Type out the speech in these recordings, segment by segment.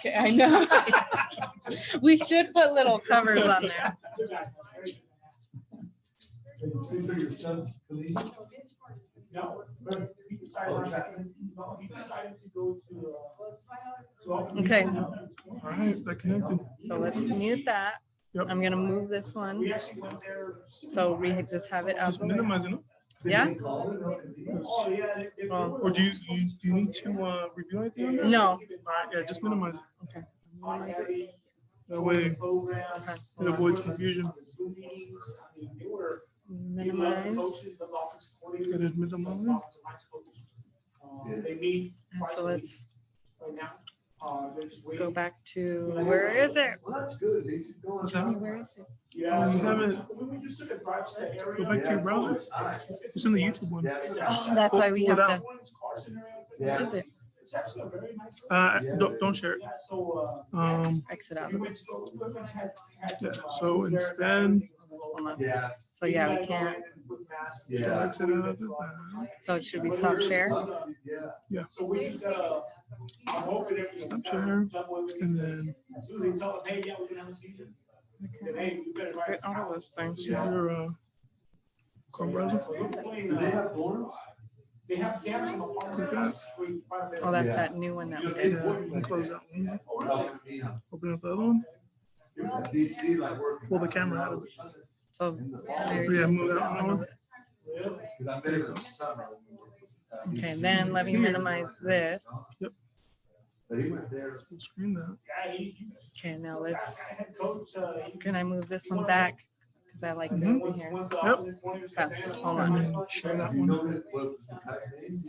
Okay, I know. We should put little covers on there. No, but he decided to go to. Okay. All right, that connected. So let's mute that. Yep. I'm gonna move this one. We actually went there. So we just have it up. Just minimizing it. Yeah? Oh, yeah. Well, Or do you need to review anything on that? no. All right, yeah, just minimize it. Okay. That way it avoids confusion. Minimize. Get it minimize. They meet. And so let's right now. They're just go waiting. back to, where is it? Well, that's good. He's going. What's that? Where is it? Yeah. You so haven't- We just took a drive to the area. Go back to your browser. It's in the YouTube one. Oh, that's why we have to, Yeah. is it? It's actually a very nice. Don't share it. Yeah, so, Exit out. Yeah, so instead, Hold on. Yeah. So yeah, we can't. Yeah. exit out of that. So should we stop share? Yeah. So we just gotta. I'm hoping everything- Stop share, and then As soon as they tell them, hey, yeah, we're gonna have a season. Then, hey, you better write. Get all of those things. see your Chrome browser. So we're playing, Do they have forms? They have stamps on the park. Oh, that's Yeah. that new one that we Yeah, did. and close that one. Oh, yeah. Open up the other one. DC, like working. Pull the camera out of it. So there Yeah, move that one. Because I bet it was summer. Okay, then let me minimize this. But he went there. Full screen that. Okay, now let's, Head coach, can I move this one back? Because I like it over here. Faster. Hold And on. then share that You one. know that what was the type name?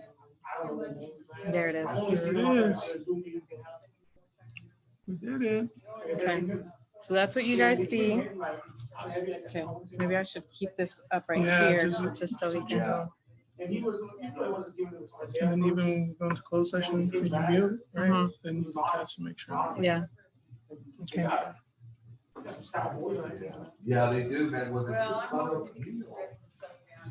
There it is. There it is. We did it. Okay. So that's what you guys see. Okay, maybe I should keep this up right Yeah, here, just- just so we can. Yeah. And he was, he really wasn't giving us. And then even when we go into closed session, when you mute, right? Mhm. Then you can test to make sure. Yeah. Okay. Yeah, they do, man. Was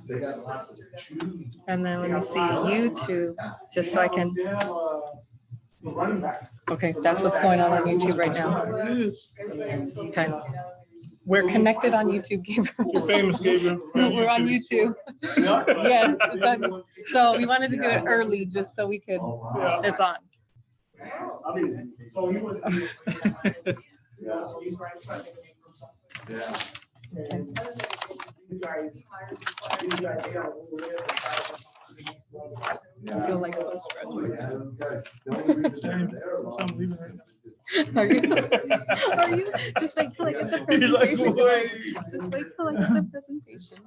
They got lots of choose. And then let me see YouTube, just so I can. They have a running back. Okay, that's what's going on YouTube right now. There it is. Okay. We're connected on YouTube, You're Gabriel. famous, Gabriel. We're on YouTube. Yes, it's on. So we wanted to do it early, just so we could, Yeah. it's on. I mean, so he was. Yeah, so he's trying to make a name for himself. Yeah. And these guys, they are over there. I feel like so stressed. Oh, yeah. Okay. The only reason they're there long I'm leaving right now. Are you? Are you? Just wait till I get the You're like, presentation. "Wait." Just wait till I get the presentation.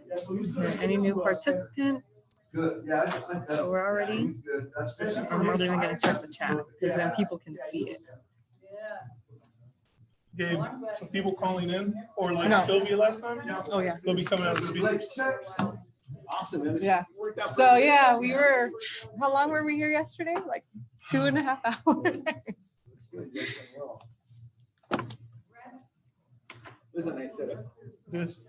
Yeah, so he's- Okay, any new participant? Good, yeah. I think So we're already, that's good. That's good. I'm not even gonna check the chat, because then people can see it. Gabe, some people calling in, or like No. Sylvia last time, Oh, yeah. they'll be coming out of the speakers. Awesome. man. This Yeah. worked out So, yeah, we were, how long were we here yesterday? Like 2.5 hours. This is a nice setup. Yes.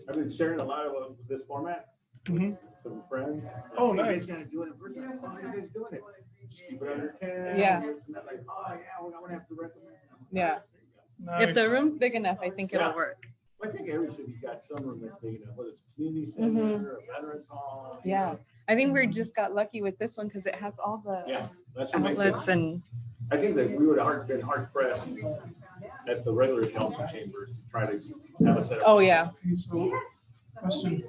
I've been sharing a lot of this format Mhm. with some friends. Oh, You nice. guys gotta do it in person. How are you guys doing it? Just keep it under 10. Yeah. This and that, like, oh, yeah, well, I'm gonna have to recommend. Yeah. Nice. If the room's big enough, I think it'll work. I think every city's got some room that's big enough, whether it's community center or veterans hall. Yeah. I think we just got lucky with this one because it has all the Yeah, that's what makes it. outlets and, I think that we would have been hard pressed at the regular council chambers to try to have a setup. oh, yeah. Okay, so, question.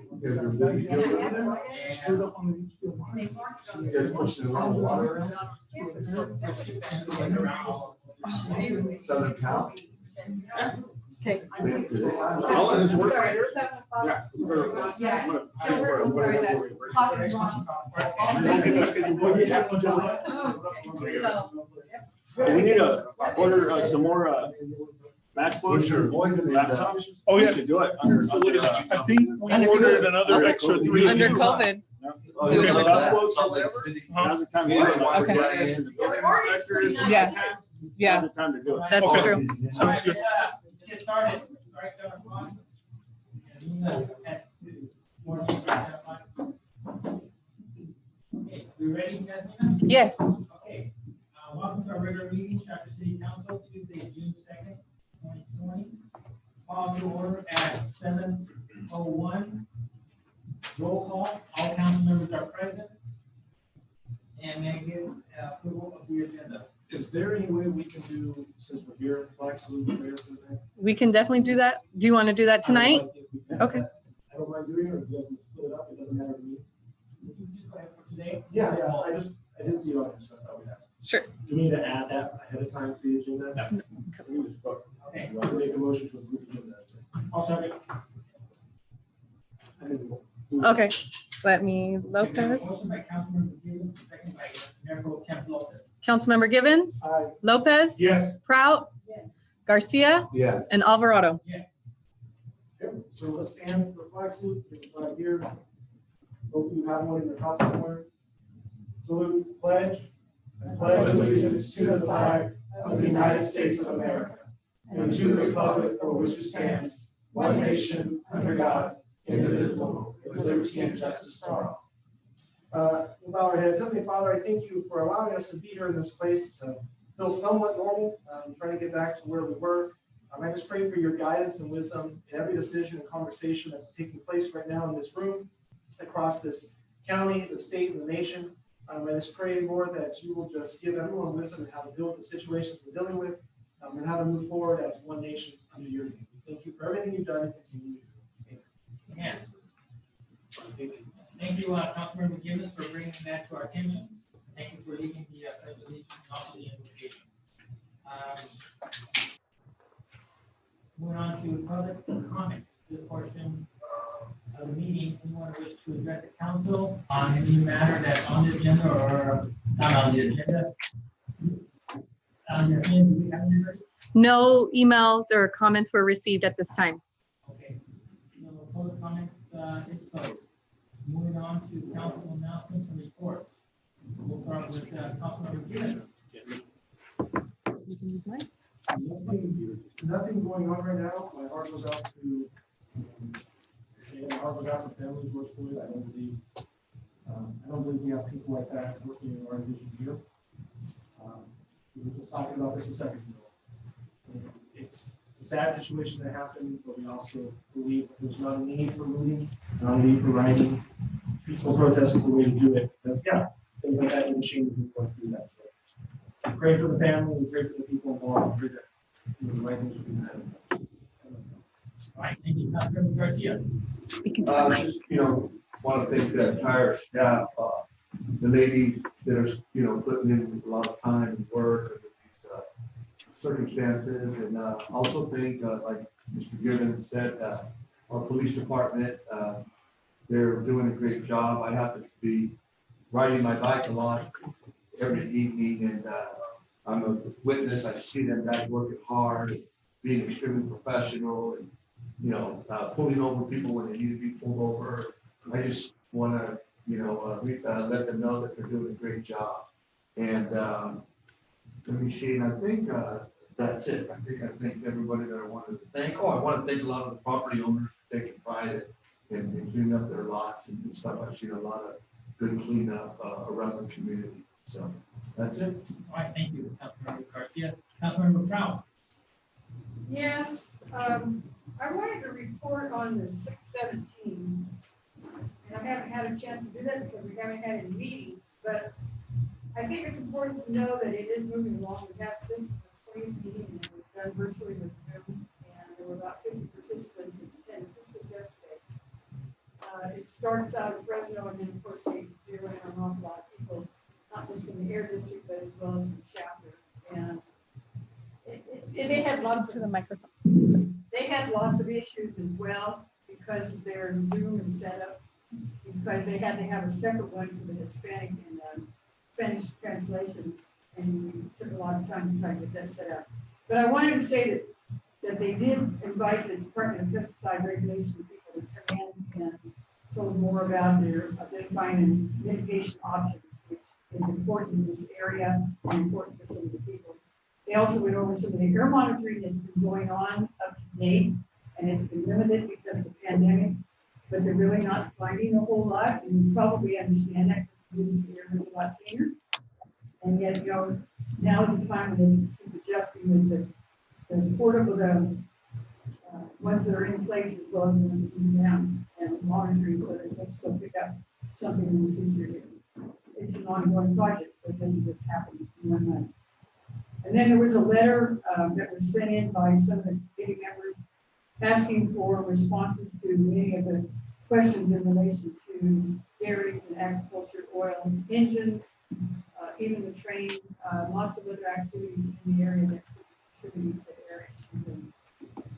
Screwed up on the YouTube one. You guys pushing a lot of water around? Southern Cal? Okay. I'll let this work. Sorry, we're 7 o'clock. Yeah. Yeah. I'm gonna see where- where- Sorry, where- We need to order some more MacBooks or laptops. Oh, yeah. We should do it under. I think we ordered another extra 3. Under of these. COVID. Oh, Do it yeah. with Tough the- quotes or whatever? Now's the time. to do it. Okay. Yes, and the building inspectors. Yeah. Yeah, Now's the time to do it. that's Okay. true. Sounds good. Get started. We ready? Yes. Okay. One welcome to our regular meeting, Chapter City Council, Tuesday, June 2nd, 2020. Call to order at 7:01. Roll call, all council members are present. And may I get approval of the agenda? Is there any way we can do, since we're here, flag salute the mayor for the day? We can definitely do that. Do you want to do that tonight? Okay. I don't mind doing it, or if you guys can split it up, it doesn't matter to me. Would you just go ahead for today? Yeah, I didn't see it on there, so I thought we'd have. Sure. Do we need to add that ahead of time to the agenda? We just vote. Okay. I can make a motion to approve the agenda. I'll second. I didn't do it. Okay. Let me, Okay, Lopez. Motion by Councilmember Givens, second by Mayor Pro Tem Lopez. Councilmember Givens, Aye. Lopez. Yes. Prout. Garcia Yeah. and Alvarado. Yes. Okay, so let's stand for the flag salute, get the flag here. Hope you have one in your house somewhere. Salute, pledge. I pledge allegiance to the flag of the United States of America and to the republic for which it stands, one nation, under God, indivisible, with liberty and justice for all. We'll bow our heads. Heavenly Father, I thank you for allowing us to be here in this place to feel somewhat normal, trying to get back to where we were. I just pray for your guidance and wisdom in every decision and conversation that's taking place right now in this room, across this county, the state, and the nation. I just pray, Lord, that you will just give everyone wisdom in how to deal with the situations we're dealing with, and how to move forward as one nation under your name. Thank you for everything you've done and continue to do. Amen. Thank you, Councilmember Givens, for bringing that to our attention. Thank you for leading the resolution, also the invocation. Moving on to public comment. This portion of the meeting, anyone wish to address the council on any matter that's on the agenda or not on the agenda? On your hand, do we have anybody? No emails or comments were received at this time. Okay. No public comment is closed. Moving on to council announcements and reports. We'll start with Councilmember Givens. Nothing going on right now. My heart goes out to, my heart goes out to families working with. I don't believe we have people like that working in our division here. We were just talking about this a second ago. It's a sad situation that happened, but we also believe that there's not a need for looting, not a need for rioting. Peaceful protest is the way to do it. Because, yeah, things like that need to change. We're going through that. So we pray for the family, we pray for the people involved. We pray that the right things will be said. All right, thank you, Councilmember Garcia. Speaking to the mic. Just, want to thank the entire staff, the ladies that are, putting in a lot of time and work with these circumstances. And also thank, like Mr. Gibbons said, our police department, they're doing a great job. I happen to be riding my bike a lot every evening, and I'm a witness. I see them guys working hard, being extremely professional, and pulling over people when they need to be pulled over. I just want to, let them know that they're doing a great job. And let me see, and I think that's it. I think everybody that I wanted to thank. Oh, I want to thank a lot of the property owners for taking pride in cleaning up their lots and stuff. I've seen a lot of good cleanup around the community. So that's it. All right, thank you, Councilmember Garcia. Councilmember Brown. Yes, I wanted to report on the 617. And I haven't had a chance to do that because we haven't had any meetings, but I think it's important to know that it is moving along. We have this meeting and it was done virtually with Zoom, and there were about 50 participants in attendance. This was yesterday. It starts out in Fresno, and then of course they zero in on an awful lot of people, not just from the Air District, but as well as from Shafter. And they had lots To of the microphone. they had lots of issues as well because of their Zoom and setup, because they had to have a separate one for the Hispanic and Spanish translation, and we took a lot of time to try to get that set up. But I wanted to say that they did invite the Department of Pesticide Regulation people to come in and told more about their identifying and mitigation options, which is important in this area and important for some of the people. They also went over some of the air monitoring that's been going on up to date, and it's been limited because of the pandemic, but they're really not finding a whole lot, and you probably understand that because the air is a lot cleaner. And yet, now is the time when they keep adjusting the portable, ones that are in place as well as the ones that are down and monitoring so that they still pick up something in the future. It's an ongoing project, so it doesn't just happen in one month. And then there was a letter that was sent in by some of the committee members asking for responses to many of the questions in relation to dairies and agriculture, oil and engines, even the train, lots of other activities in the area that contribute to the area.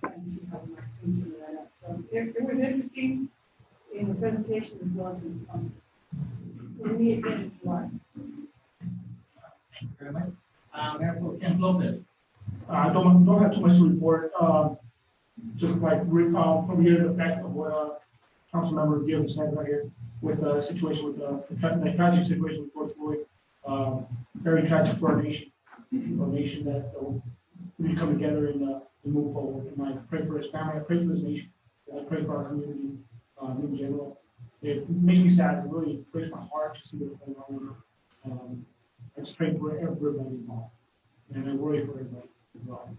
And see how we might clean some of that up. So it was interesting in the presentation as well as in the comments. We'll meet again in July. Thank you very much. Mayor Pro Tem Lopez. I don't have too much to report, just like, from here, the fact of what, Councilmember Gill said right here, with the situation with the tragic situation with George Floyd, very tragic for our nation that we come together and move forward. And I pray for his family, I pray for his nation, and I pray for our community in general. It makes me sad, it really breaks my heart to see what's going on. I just pray for everybody involved, and I worry for everybody as well.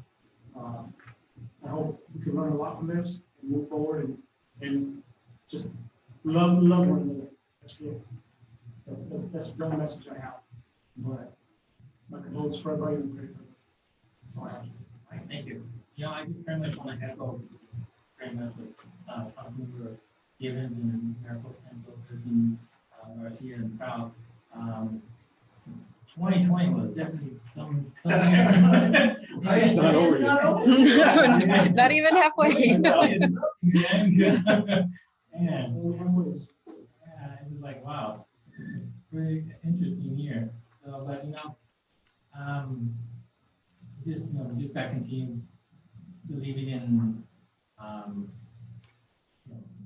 I hope we can learn a lot from this and move forward and just love one another. That's it. That's the only message I have. But my condolences for everybody and pray for them. That's all I have. All right, thank you. I just very much want to echo very much with Councilmember Givens and Mayor Pro Tem Lopez and Garcia and Proud. 2020 was definitely some It's not over yet. Not even halfway. And it was like, wow, pretty interesting year. So, but just got to continue believing in,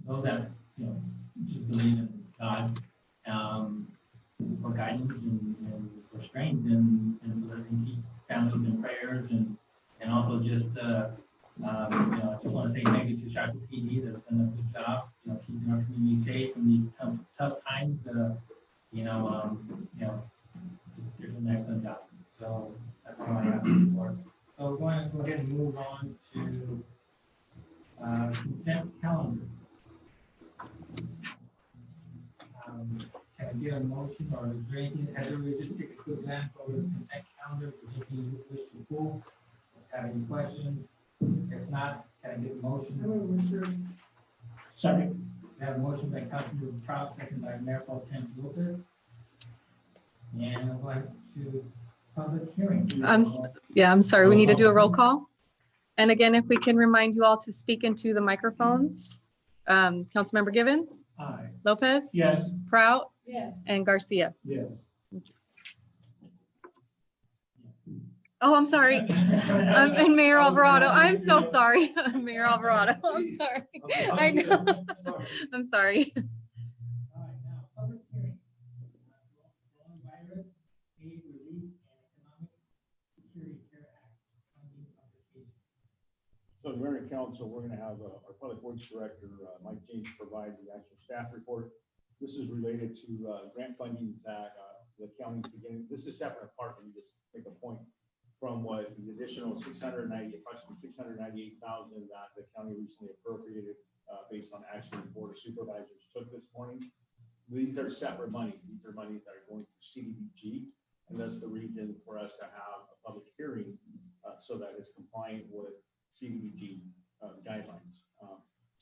those that, just believe in God, for guidance and for strength and so that they can keep families in prayers and also just, I just want to say thank you to Shaka PD that's done a good job, keeping our community safe in these tough times. Just doing an excellent job. So that's all I have for. So we're going to go ahead and move on to consent calendar. Can I get a motion or is there anything, Heather, we just take a quick glance over the consent calendar, if there's anything you wish to pull, have any questions? If not, can I get a motion? Second. We have a motion by Councilmember Proud, second by Mayor Pro Tem Lopez. And I'll go ahead to public hearing. I'm sorry, we need to do a roll call. And again, if we can remind you all to speak into the microphones. Councilmember Givens, Aye. Lopez, Yes. Prout, Yes. and Garcia. Yes. Oh, I'm sorry. And Mayor Alvarado. I'm so sorry. Mayor Alvarado. I'm sorry. I know. I'm sorry. All right, now, public hearing. Coronavirus Aid Relief and Economic Security Care Act funding application. So, Mayor and Council, we're going to have our Public Works Director, Mike James, provide the actual staff report. This is related to grant funding that the county's beginning. This is separate apart, and just make a point from what the additional approximately 698,000 that the county recently appropriated based on action the Board of Supervisors took this morning. These are separate monies. These are monies that are going to CDBG, and that's the reason for us to have a public hearing so that it's compliant with CDBG guidelines.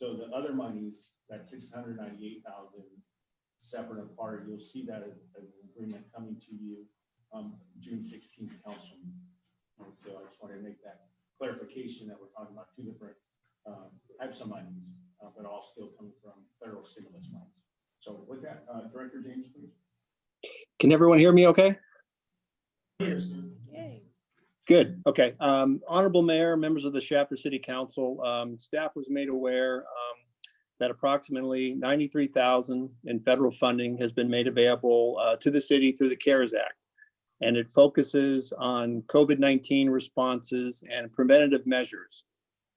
So the other monies, that 698,000 separate apart, you'll see that as an agreement coming to you June 16th council meeting. So I just wanted to make that clarification that we're talking about two different types of monies, but all still coming from federal stimulus monies. So with that, Director James, please. Can everyone hear me okay? Yes. Good, okay. Honorable Mayor, members of the Shafter City Council, staff was made aware that approximately $93,000 in federal funding has been made available to the city through the CARES Act. And it focuses on COVID-19 responses and preventative measures.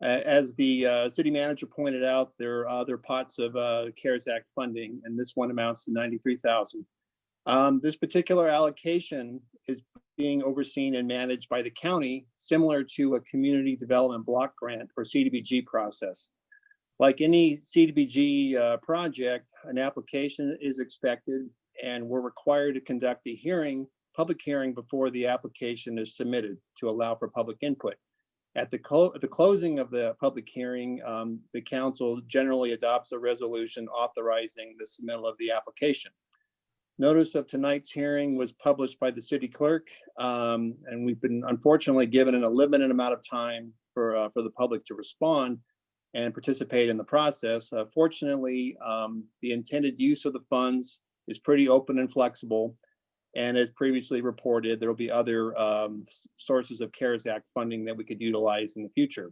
As the city manager pointed out, there are other pots of CARES Act funding, and this one amounts to $93,000. This particular allocation is being overseen and managed by the county, similar to a community development block grant or CDBG process. Like any CDBG project, an application is expected, and we're required to conduct a public hearing before the application is submitted to allow for public input. At the closing of the public hearing, the council generally adopts a resolution authorizing the submittal of the application. Notice of tonight's hearing was published by the city clerk, and we've been unfortunately given a limited amount of time for the public to respond and participate in the process. Fortunately, the intended use of the funds is pretty open and flexible. And as previously reported, there will be other sources of CARES Act funding that we could utilize in the future.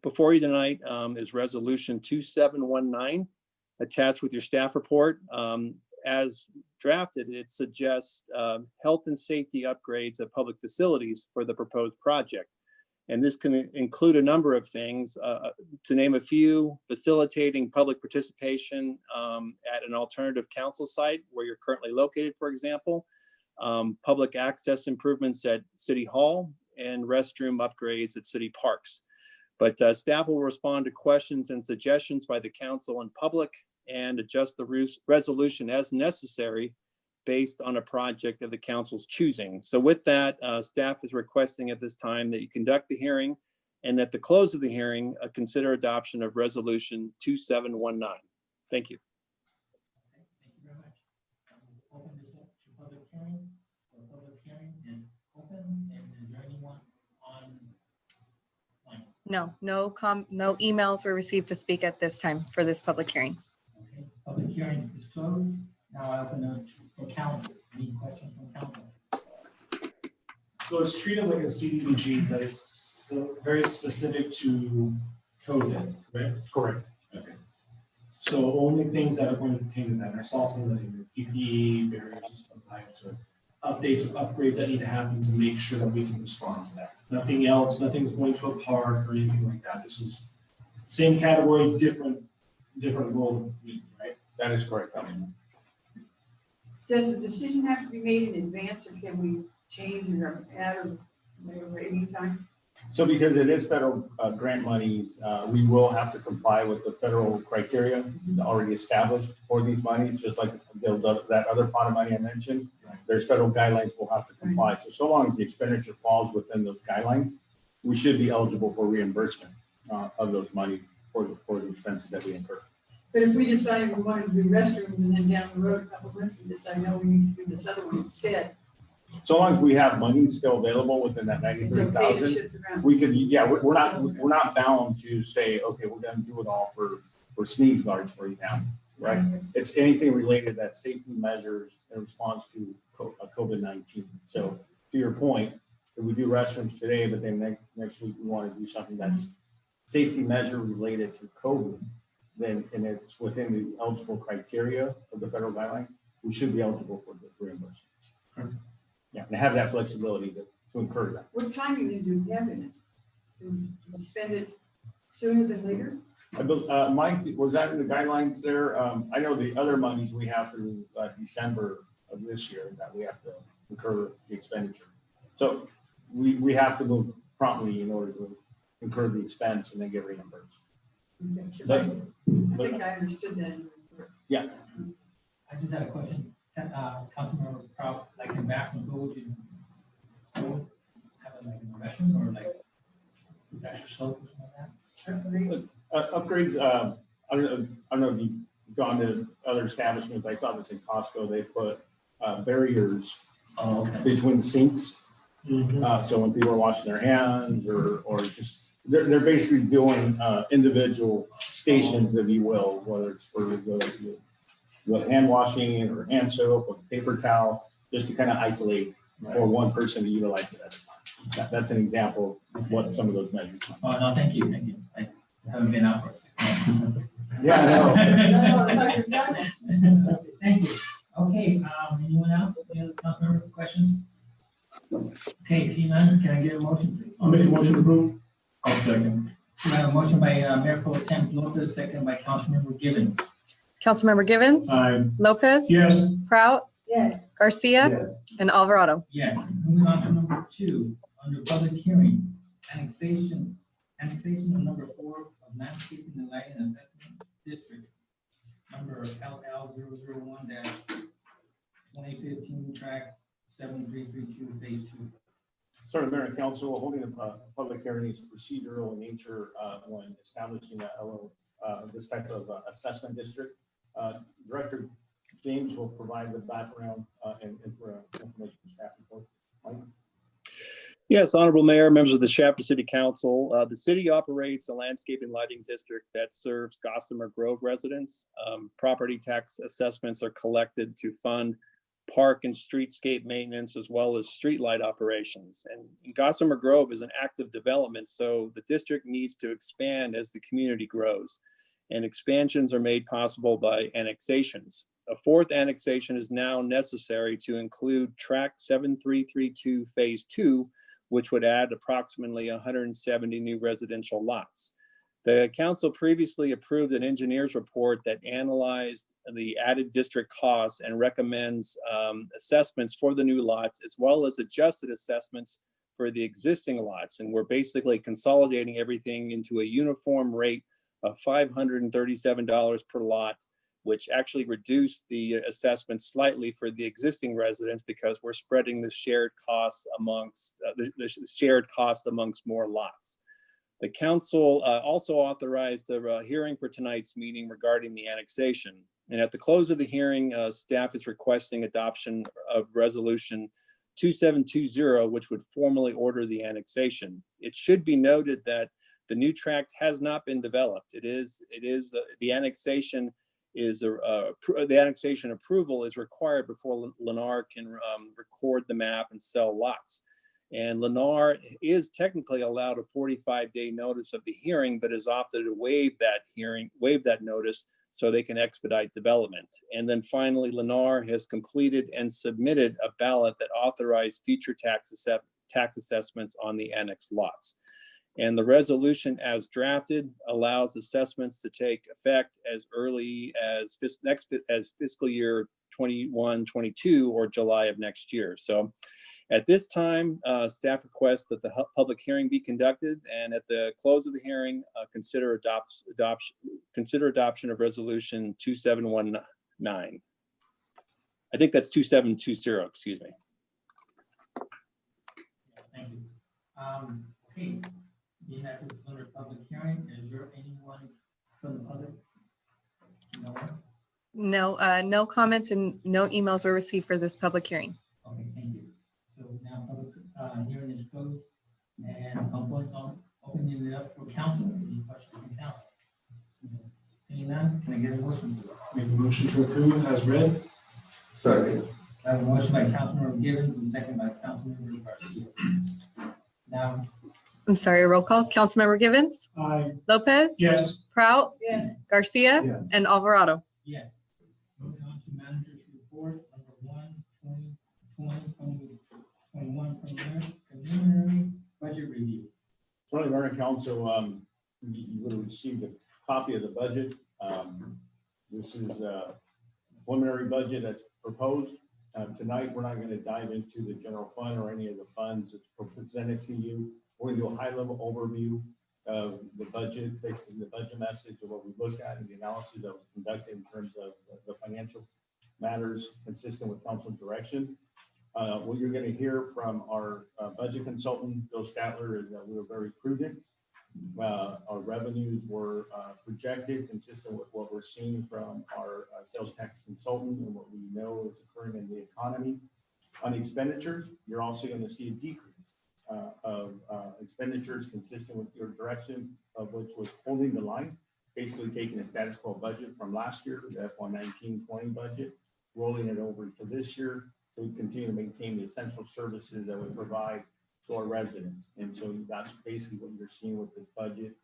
Before you tonight is Resolution 2719, attached with your staff report. As drafted, it suggests health and safety upgrades of public facilities for the proposed project. And this can include a number of things. To name a few, facilitating public participation at an alternative council site where you're currently located, for example, public access improvements at City Hall, and restroom upgrades at city parks. But staff will respond to questions and suggestions by the council and public and adjust the resolution as necessary based on a project of the council's choosing. So with that, staff is requesting at this time that you conduct the hearing, and at the close of the hearing, consider adoption of Resolution 2719. Thank you. Okay, thank you very much. Open this up to public hearing. The public hearing is open, and is there anyone online? No emails were received to speak at this time for this public hearing. Okay, public hearing is closed. Now I open up for council. Any questions from council? So it's treated like a CDBG, but it's so very specific to COVID, right? Correct. Okay. So only things that are going to pertain to that. I saw some of the PPE barriers of some types, or updates or upgrades that need to happen to make sure that we can respond to that. Nothing else, nothing's going to a park or anything like that. This is same category, different role needs, right? That is correct, Councilman. Does the decision have to be made in advance, or can we change or add or whatever anytime? So because it is federal grant monies, we will have to comply with the federal criteria already established for these monies, just like that other pot of money I mentioned. There's federal guidelines we'll have to comply. So long as the expenditure falls within those guidelines, we should be eligible for reimbursement of those money for the expenses that we incur. But if we decided we wanted to do restrooms and then down the road a couple of months, we decide, no, we need to do this other one instead, So long as we have money still available within that it's okay to 93,000, shift around. we could, yeah, we're not bound to say, okay, we're gonna do it all for sneeze guards for you now, right? It's anything related that safety measures in response to COVID-19. So to your point, if we do restrooms today, but then next week we want to do something that's safety measure related to COVID, then, and it's within the eligible criteria of the federal guidelines, we should be eligible for the reimbursement. Yeah, and have that flexibility to incur that. What timing do you have in it? Do we spend it sooner than later? Mike, was that in the guidelines there? I know the other monies we have through December of this year that we have to incur the expenditure. So we have to move promptly in order to incur the expense and then get reimbursed. Okay, 'cause But- I think I understood that. in the report. Yeah, I just had a question. Councilmember Proud, like in bathroom, would you have it like in a restroom or like with extra soap or something like that? upgrades, I don't know if you've gone to other establishments. I saw this in Costco. They put barriers Oh, okay. between sinks. So when people are washing their hands or just, they're basically doing individual stations, if you will, whether it's for the hand washing or hand soap or paper towel, just to kind of isolate for one person to utilize it at a time. That's an example of what some of those measures are. Oh, no, thank you. I haven't been out for it. Yeah, I know. Thank you. Okay, anyone else? Any other council member questions? Okay, seeing none, can I get a motion, please? I'll make a motion to approve. I'll second. We have a motion by Mayor Pro Tem Lopez, second by Councilmember Givens. Councilmember Givens, Aye. Lopez, Yes. Prout, Yes. Garcia, and Alvarado. Yes. Moving on to number 2, under public hearing, annexation of number 4 of landscaping and lighting assessment district, number LL 001-2015, track 7332, phase 2. Sorry, Mayor and Council, holding a public hearing is procedural in nature when establishing this type of assessment district. Director James will provide the background and information staff report. Mike? Yes, Honorable Mayor, members of the Shasta City Council, the city operates a landscape and lighting district that serves Gossamer Grove residents. Property tax assessments are collected to fund park and streetscape maintenance as well as streetlight operations. And Gossamer Grove is an active development, so the district needs to expand as the community grows. And expansions are made possible by annexations. A 4th annexation is now necessary to include track 7332 phase 2, which would add approximately 170 new residential lots. The council previously approved an engineer's report that analyzed the added district costs and recommends assessments for the new lots as well as adjusted assessments for the existing lots. And we're basically consolidating everything into a uniform rate of $537 per lot, which actually reduced the assessment slightly for the existing residents because we're spreading the shared costs amongst amongst more lots. The council also authorized a hearing for tonight's meeting regarding the annexation. And at the close of the hearing, staff is requesting adoption of resolution 2720, which would formally order the annexation. It should be noted that the new tract has not been developed. The annexation approval is required before Lennar can record the map and sell lots. And Lennar is technically allowed a 45-day notice of the hearing, but has opted to waive that notice so they can expedite development. And then finally, Lennar has completed and submitted a ballot that authorized future tax assessments on the annexed lots. And the resolution as drafted allows assessments to take effect as early as fiscal year 21-22 or July of next year. So at this time, staff requests that the public hearing be conducted, and at the close of the hearing, consider adoption of resolution 2719. I think that's 2720, excuse me. Thank you. Okay. You have this under public hearing. Is there anyone from the public? No one? No, no comments and no emails were received for this public hearing. Okay, thank you. So now public hearing is closed, and I'm going on opening it up for council. Any questions from council? Seeing none, can I get a motion? Make a motion to approve as read. Second. I have a motion by Councilmember Givens and second by Councilmember Garcia. Now, I'm sorry, roll call. Councilmember Givens, Aye. Lopez. Yes. Prout, Yes. Garcia, Yeah. and Alvarado. yes. Moving on to manager's report, number 1, 2021 preliminary budget review. Sorry, Mayor and Council, you would have received a copy of the budget. This is a preliminary budget that's proposed. Tonight, we're not going to dive into the general fund or any of the funds that's presented to you. We're going to do a high-level overview of the budget, basically the budget message of what we looked at and the analysis that was conducted in terms of the financial matters consistent with council direction. What you're going to hear from our budget consultant, Bill Statler, is that we were very prudent. Our revenues were projected consistent with what we're seeing from our sales tax consultant and what we know is occurring in the economy. On expenditures, you're also going to see a decrease of expenditures consistent with your direction, of which was holding the line, basically taking a status quo budget from last year, the FY19-20 budget, rolling it over to this year. So we continue to maintain the essential services that we provide to our residents. And so that's basically what you're seeing with this budget.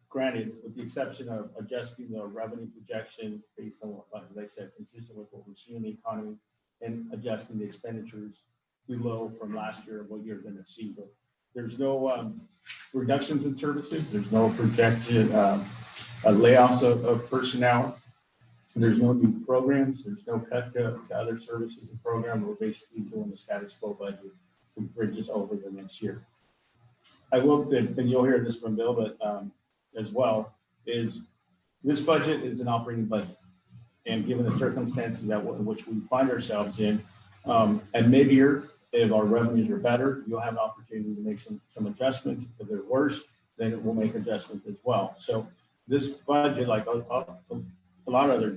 Granted, with the exception of adjusting the revenue projections based on what, as I said, consistent with what we're seeing in the economy, and adjusting the expenditures below from last year and what you're going to see. But there's no reductions in services. There's no projected layoffs of personnel. There's no new programs, there's no cut to other services and programs. We're basically doing the status quo budget to bridge us over the next year. I will, and you'll hear this from Bill, but as well, is this budget is an operating budget. And given the circumstances that in which we find ourselves in, at mid-year, if our revenues are better, you'll have an opportunity to make some adjustments. If they're worse, then we'll make adjustments as well. So this budget, like a lot of other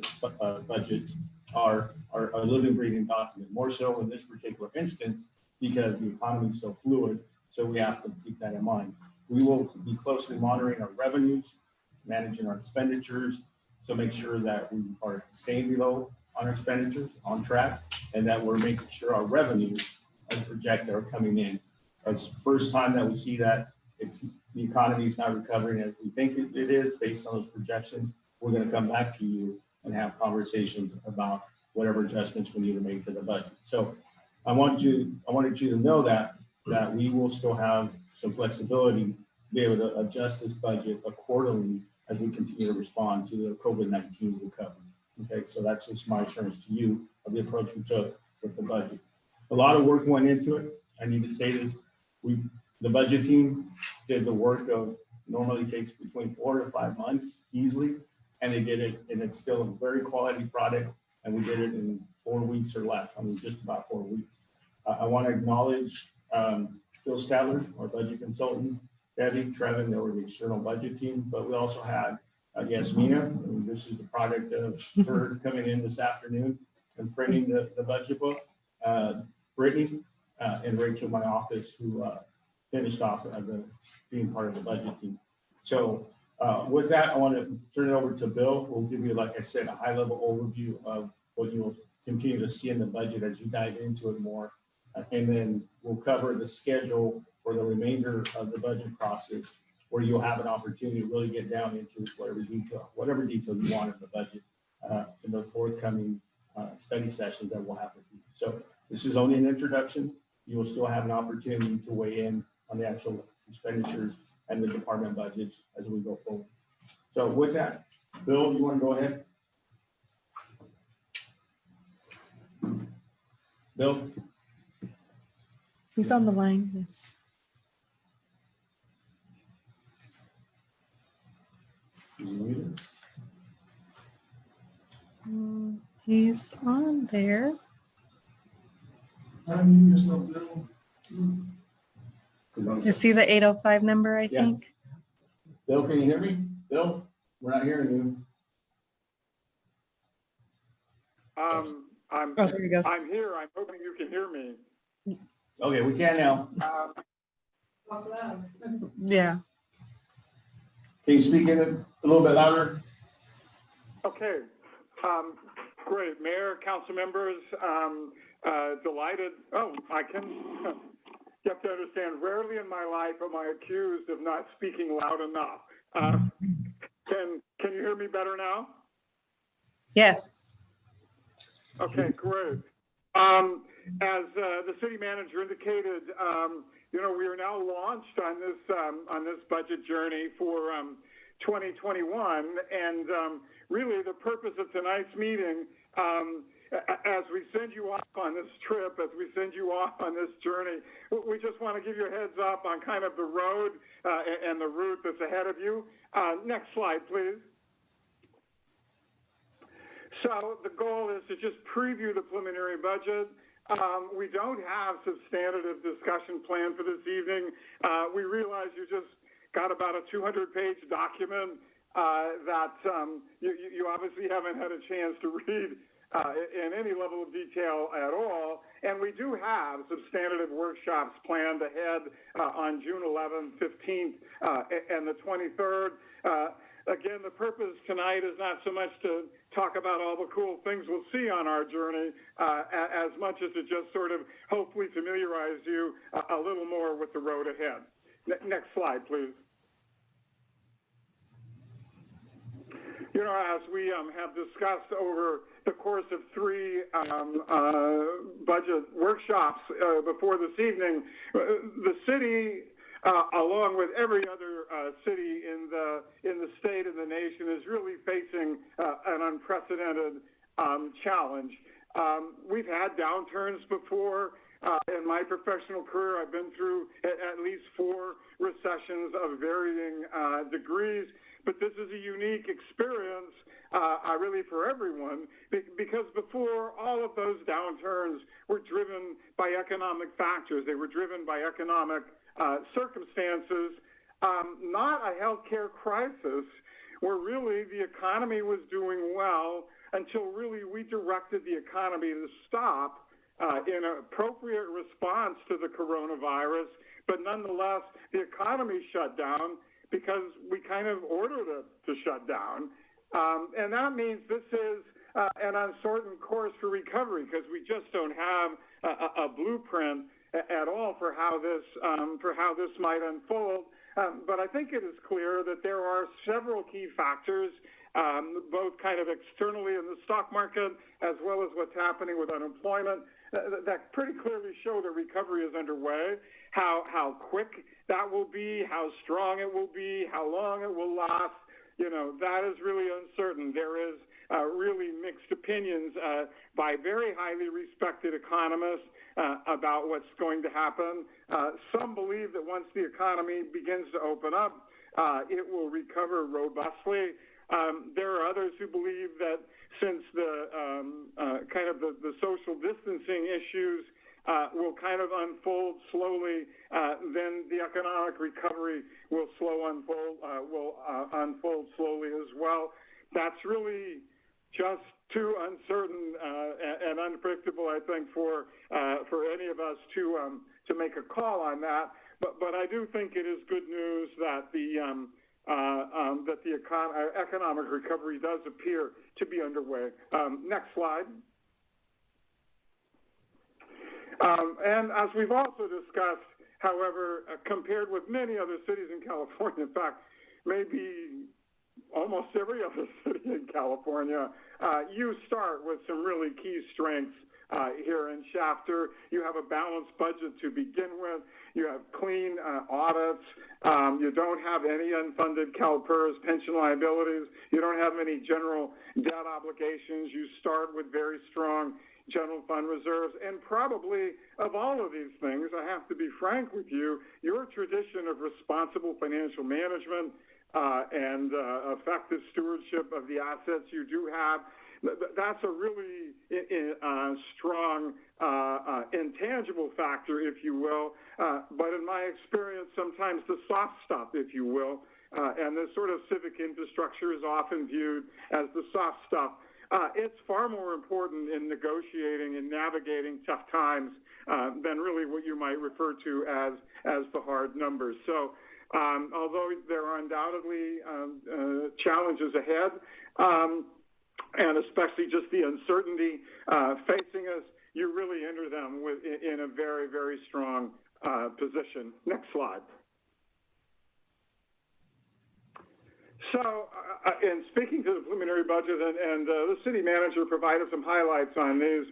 budgets, are a living, breathing document, more so in this particular instance, because the economy is so fluid. So we have to keep that in mind. We will be closely monitoring our revenues, managing our expenditures, so make sure that we are staying below on our expenditures, on track, and that we're making sure our revenues as projected are coming in. It's the first time that we see that the economy is not recovering as we think it is based on those projections. We're going to come back to you and have conversations about whatever adjustments we need to make to the budget. So I wanted you to know that we will still have some flexibility to be able to adjust this budget accordingly as we continue to respond to the COVID-19 recovery. Okay, so that's just my assurance to you of the approach we took with the budget. A lot of work went into it. I need to say this, the budget team did the work of, normally takes between 4 to 5 months easily, and they did it, and it's still a very quality product, and we did it in 4 weeks or less. I mean, just about 4 weeks. I want to acknowledge Phil Statler, our budget consultant, Debbie, Trevin, they were the external budget team, but we also had Yasmina, and this is the product of her coming in this afternoon and printing the budget book. Brittany and Rachel, my office, who finished off being part of the budget team. So with that, I want to turn it over to Bill, who will give you, like I said, a high-level overview of what you will continue to see in the budget as you dive into it more. And then we'll cover the schedule for the remainder of the budget process, where you'll have an opportunity to really get down into whatever detail you want in the budget in the forthcoming study sessions that we'll have with you. So this is only an introduction. You will still have an opportunity to weigh in on the actual expenditures and the department budgets as we go forward. So with that, Bill, you want to go ahead? Bill? He's on the line, yes. He's on there. Unmute yourself, Bill. You see the 805 number, I Yeah. think? Bill, can you hear me? Bill, we're not hearing you. I'm Oh, there he goes. I'm here. I'm hoping you can hear me. Okay, we can now. Yeah. Can you speak in it a little bit louder? Okay. Great. Mayor, council members, delighted. Oh, I can. You have to understand, rarely in my life am I accused of not speaking loud enough. Can you hear me better now? Yes. Okay, great. As the city manager indicated, we are now launched on this budget journey for 2021, and really the purpose of tonight's meeting, as we send you off on this trip, as we send you off on this journey, we just want to give you a heads up on kind of the road and the route that's ahead of you. Next slide, please. So the goal is to just preview the preliminary budget. We don't have substantive discussion planned for this evening. We realize you just got about a 200-page document that you obviously haven't had a chance to read in any level of detail at all. And we do have substantive workshops planned ahead on June 11th, 15th, and the 23rd. Again, the purpose tonight is not so much to talk about all the cool things we'll see on our journey, as much as to just sort of hopefully familiarize you a little more with the road ahead. Next slide, please. As we have discussed over the course of 3 budget workshops before this evening, the city along with every other city in the state and the nation, is really facing an unprecedented challenge. We've had downturns before. In my professional career, I've been through at least 4 recessions of varying degrees, but this is a unique experience, really for everyone, because before, all of those downturns were driven by economic factors. They were driven by economic circumstances, not a healthcare crisis, where really the economy was doing well until really we directed the economy to stop in an appropriate response to the coronavirus, but nonetheless, the economy shut down because we kind of ordered it to shut down. And that means this is an uncertain course for recovery, because we just don't have a blueprint at all for how this might unfold. But I think it is clear that there are several key factors, both kind of externally in the stock market, as well as what's happening with unemployment, that pretty clearly show the recovery is underway. How quick that will be, how strong it will be, how long it will last, that is really uncertain. There is really mixed opinions by very highly respected economists about what's going to happen. Some believe that once the economy begins to open up, it will recover robustly. There are others who believe that since the kind of the social distancing issues will kind of unfold slowly, then the economic recovery will unfold slowly as well. That's really just too uncertain and unpredictable, I think, for any of us to make a call on that. But I do think it is good news that the economic recovery does appear to be underway. Next slide. And as we've also discussed, however, compared with many other cities in California, in fact, maybe almost every other city in California, you start with some really key strengths here in Shafter. You have a balanced budget to begin with. You have clean audits. You don't have any unfunded CalPERS pension liabilities. You don't have any general debt obligations. You start with very strong general fund reserves. And probably of all of these things, I have to be frank with you, your tradition of responsible financial management and effective stewardship of the assets you do have, that's a really strong intangible factor, if you will. But in my experience, sometimes the soft stuff, if you will, and this sort of civic infrastructure is often viewed as the soft stuff. It's far more important in negotiating and navigating tough times than really what you might refer to as the hard numbers. So although there are undoubtedly challenges ahead, and especially just the uncertainty facing us, you really enter them in a very, very strong position. Next slide. So, in speaking to the preliminary budget, and the city manager provided some highlights on these,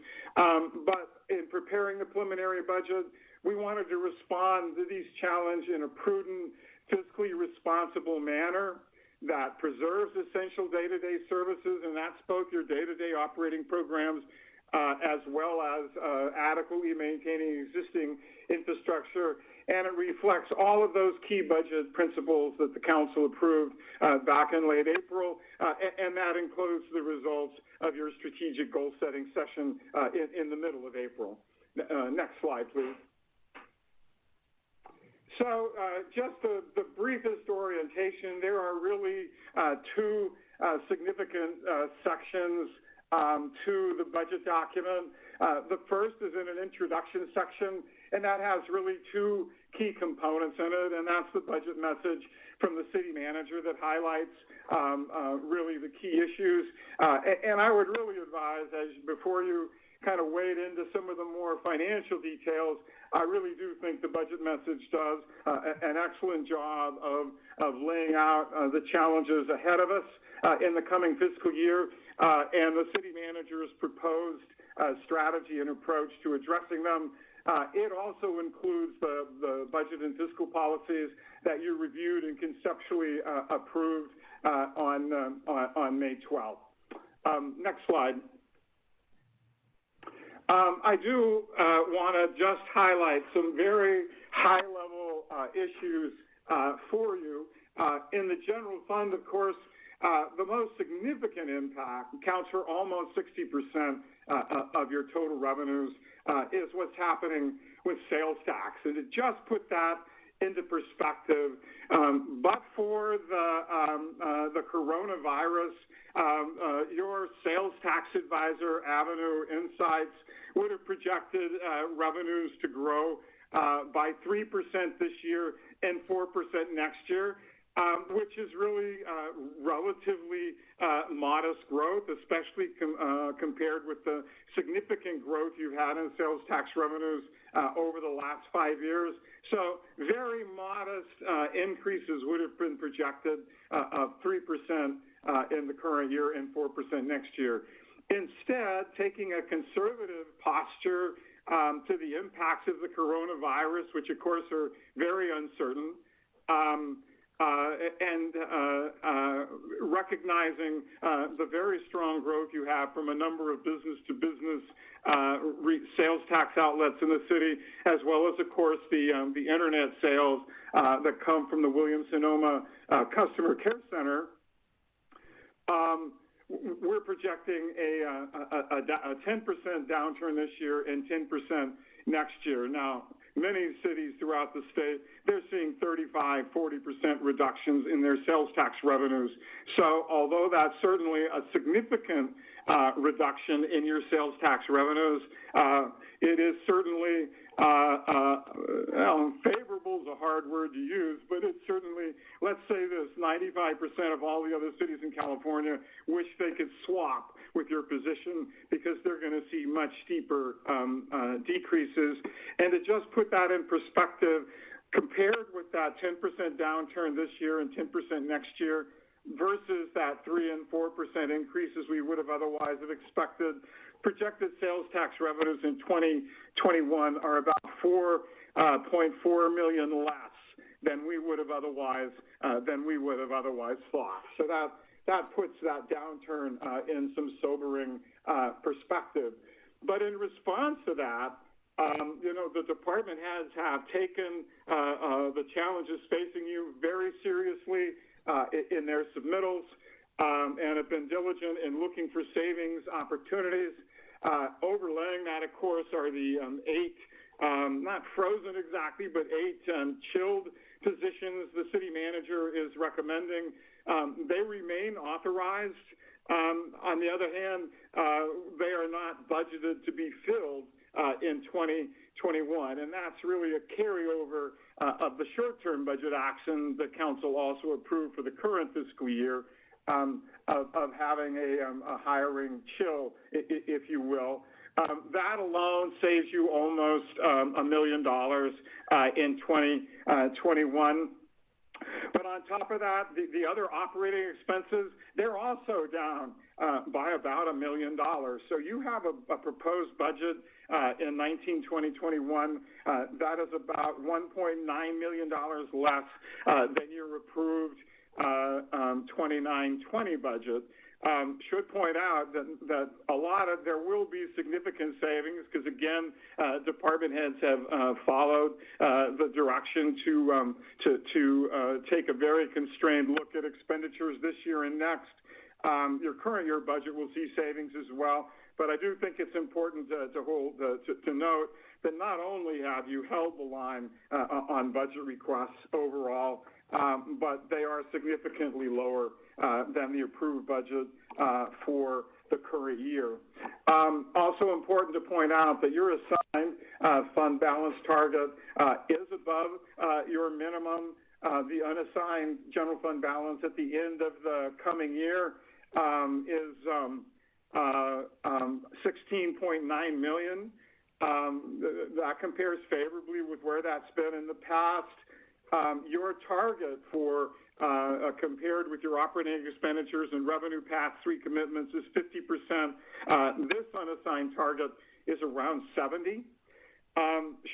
but in preparing the preliminary budget, we wanted to respond to these challenges in a prudent, fiscally responsible manner that preserves essential day-to-day services, and that's both your day-to-day operating programs as well as adequately maintaining existing infrastructure. And it reflects all of those key budget principles that the council approved back in late April, and that includes the results of your strategic goal-setting session in the middle of April. Next slide, please. So just the briefest orientation, there are really two significant sections to the budget document. The first is in an introduction section, and that has really two key components in it, and that's the budget message from the city manager that highlights really the key issues. And I would really advise, before you kind of wade into some of the more financial details, I really do think the budget message does an excellent job of laying out the challenges ahead of us in the coming fiscal year, and the city manager's proposed strategy and approach to addressing them. It also includes the budget and fiscal policies that you reviewed and conceptually approved on May 12th. Next slide. I do want to just highlight some very high-level issues for you. In the general fund, of course, the most significant impact accounts for almost 60% of your total revenues is what's happening with sales tax. And to just put that into perspective, but for the coronavirus, your sales tax advisor, Avenue Insights, would have projected revenues to grow by 3% this year and 4% next year, which is really relatively modest growth, especially compared with the significant growth you've had in sales tax revenues over the last 5 years. So very modest increases would have been projected of 3% in the current year and 4% next year. Instead, taking a conservative posture to the impacts of the coronavirus, which of course are very uncertain, and recognizing the very strong growth you have from a number of business-to-business sales tax outlets in the city, as well as, of course, the internet sales that come from the Williams-Sonoma Customer Care Center. We're projecting a 10% downturn this year and 10% next year. Now, many cities throughout the state, they're seeing 35, 40% reductions in their sales tax revenues. So although that's certainly a significant reduction in your sales tax revenues, it is certainly favorable is a hard word to use, but it's certainly, let's say this, 95% of all the other cities in California wish they could swap with your position because they're going to see much steeper decreases. And to just put that in perspective, compared with that 10% downturn this year and 10% next year versus that 3 and 4% increases we would have otherwise have expected, projected sales tax revenues in 2021 are about $4.4 million less than we would have otherwise thought. So that puts that downturn in some sobering perspective. But in response to that, the department have taken the challenges facing you very seriously in their submittals and have been diligent in looking for savings opportunities. Overlaying that, of course, are the 8, not frozen exactly, but 8 chilled positions the city manager is recommending. They remain authorized. On the other hand, they are not budgeted to be filled in 2021, and that's really a carryover of the short-term budget action the council also approved for the current fiscal year of having a hiring chill, if you will. That alone saves you almost $1 million in 2021. But on top of that, the other operating expenses, they're also down by about $1 million. So you have a proposed budget in 2021 that is about $1.9 million less than your approved 29-20 budget. Should point out that there will be significant savings because, again, department heads have followed the direction to take a very constrained look at expenditures this year and next. Your current year budget will see savings as well, but I do think it's important to note that not only have you held the line on budget requests overall, but they are significantly lower than the approved budget for the current year. Also important to point out that your assigned fund balance target is above your minimum. The unassigned general fund balance at the end of the coming year is $16.9 million. That compares favorably with where that's been in the past. Your target for compared with your operating expenditures and revenue path 3 commitments is 50%. This unassigned target is around 70.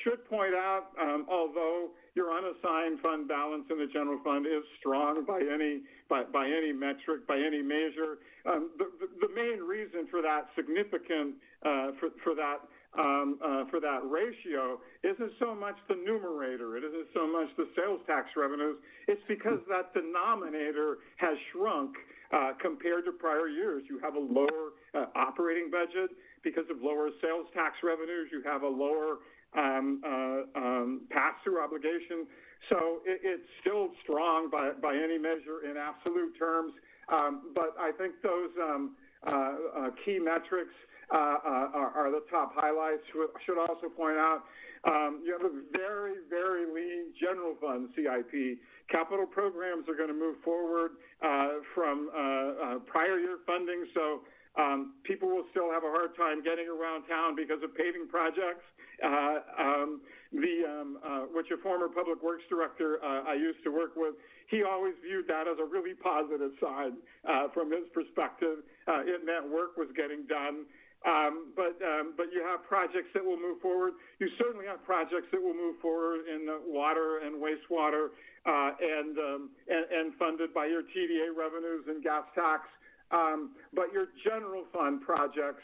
Should point out, although your unassigned fund balance in the general fund is strong by any metric, by any measure, the main reason for that significant for that ratio isn't so much the numerator, it isn't so much the sales tax revenues, it's because that denominator has shrunk compared to prior years. You have a lower operating budget because of lower sales tax revenues. You have a lower pass-through obligation. So it's still strong by any measure in absolute terms. But I think those key metrics are the top highlights. Should also point out, you have a very, very lean general fund CIP. Capital programs are going to move forward from prior year funding. So people will still have a hard time getting around town because of paving projects. Which a former public works director I used to work with, he always viewed that as a really positive side from his perspective. It meant work was getting done. But you have projects that will move forward. You certainly have projects that will move forward in water and wastewater and funded by your TDA revenues and gas tax. But your general fund projects,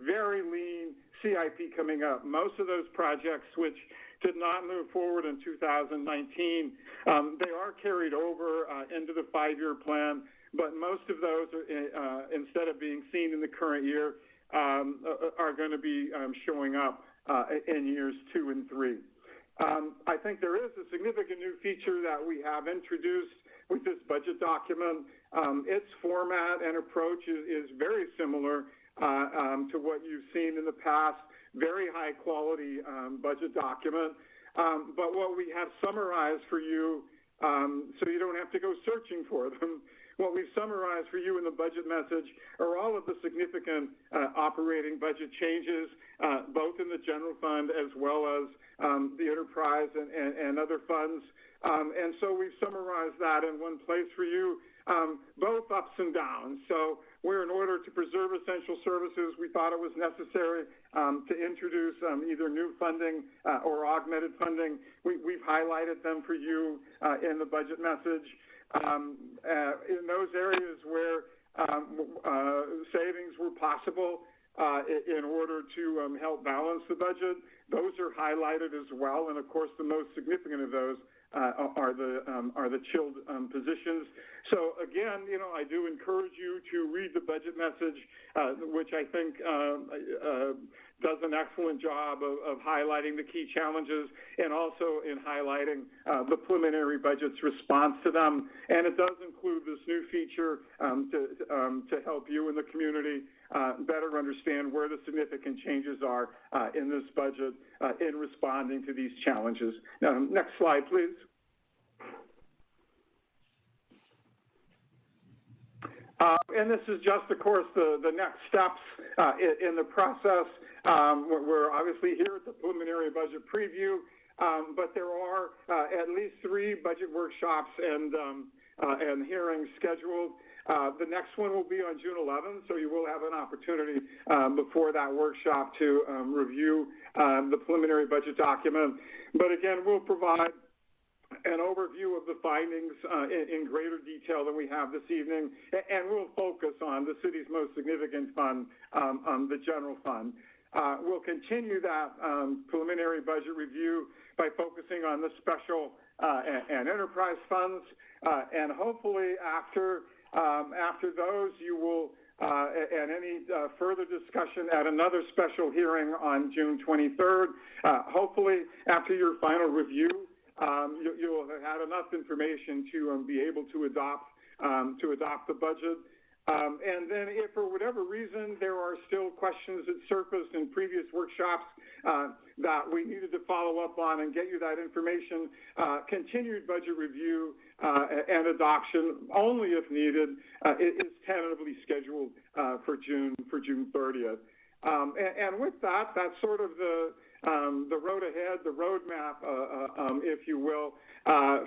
very lean CIP coming up. Most of those projects which did not move forward in 2019, they are carried over into the 5-year plan, but most of those, instead of being seen in the current year, are going to be showing up in years 2 and 3. I think there is a significant new feature that we have introduced with this budget document. Its format and approach is very similar to what you've seen in the past. Very high quality budget document. But what we have summarized for you, so you don't have to go searching for them, what we've summarized for you in the budget message are all of the significant operating budget changes, both in the general fund as well as the enterprise and other funds. And so we've summarized that in one place for you, both ups and downs. So where in order to preserve essential services, we thought it was necessary to introduce either new funding or augmented funding. We've highlighted them for you in the budget message. In those areas where savings were possible in order to help balance the budget, those are highlighted as well. And of course, the most significant of those are the chilled positions. So again, I do encourage you to read the budget message, which I think does an excellent job of highlighting the key challenges and also in highlighting the preliminary budget's response to them. And it does include this new feature to help you in the community better understand where the significant changes are in this budget in responding to these challenges. Now, next slide, please. And this is just, of course, the next steps in the process. We're obviously here at the preliminary budget preview, but there are at least 3 budget workshops and hearings scheduled. The next one will be on June 11th, so you will have an opportunity before that workshop to review the preliminary budget document. But again, we'll provide an overview of the findings in greater detail than we have this evening, and we'll focus on the city's most significant fund, the general fund. We'll continue that preliminary budget review by focusing on the special and enterprise funds, and hopefully after those, you will, and any further discussion at another special hearing on June 23rd. Hopefully, after your final review, you'll have had enough information to be able to adopt the budget. And then if for whatever reason there are still questions that surfaced in previous workshops that we needed to follow up on and get you that information, continued budget review and adoption, only if needed, is tentatively scheduled for June 30th. And with that, that's sort of the road ahead, the roadmap, if you will,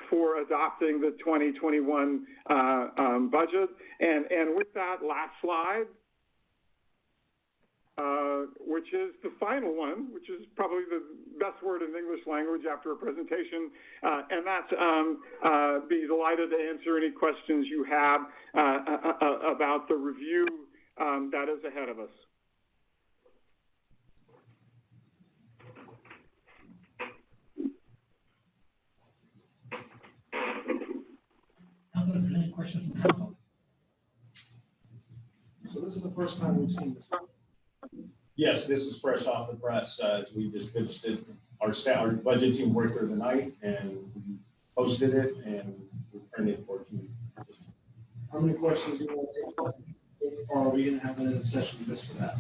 for adopting the 2021 budget. And with that last slide, which is the final one, which is probably the best word in English language after a presentation. And that's be delighted to answer any questions you have about the review that is ahead of us. Council, are there any questions from council? So this is the first time we've seen this. Yes, this is fresh off the press. We just finished it. Our budget team worked through the night and we posted it and we printed it for you. How many questions do you want to take? Or are we gonna have another session just for that?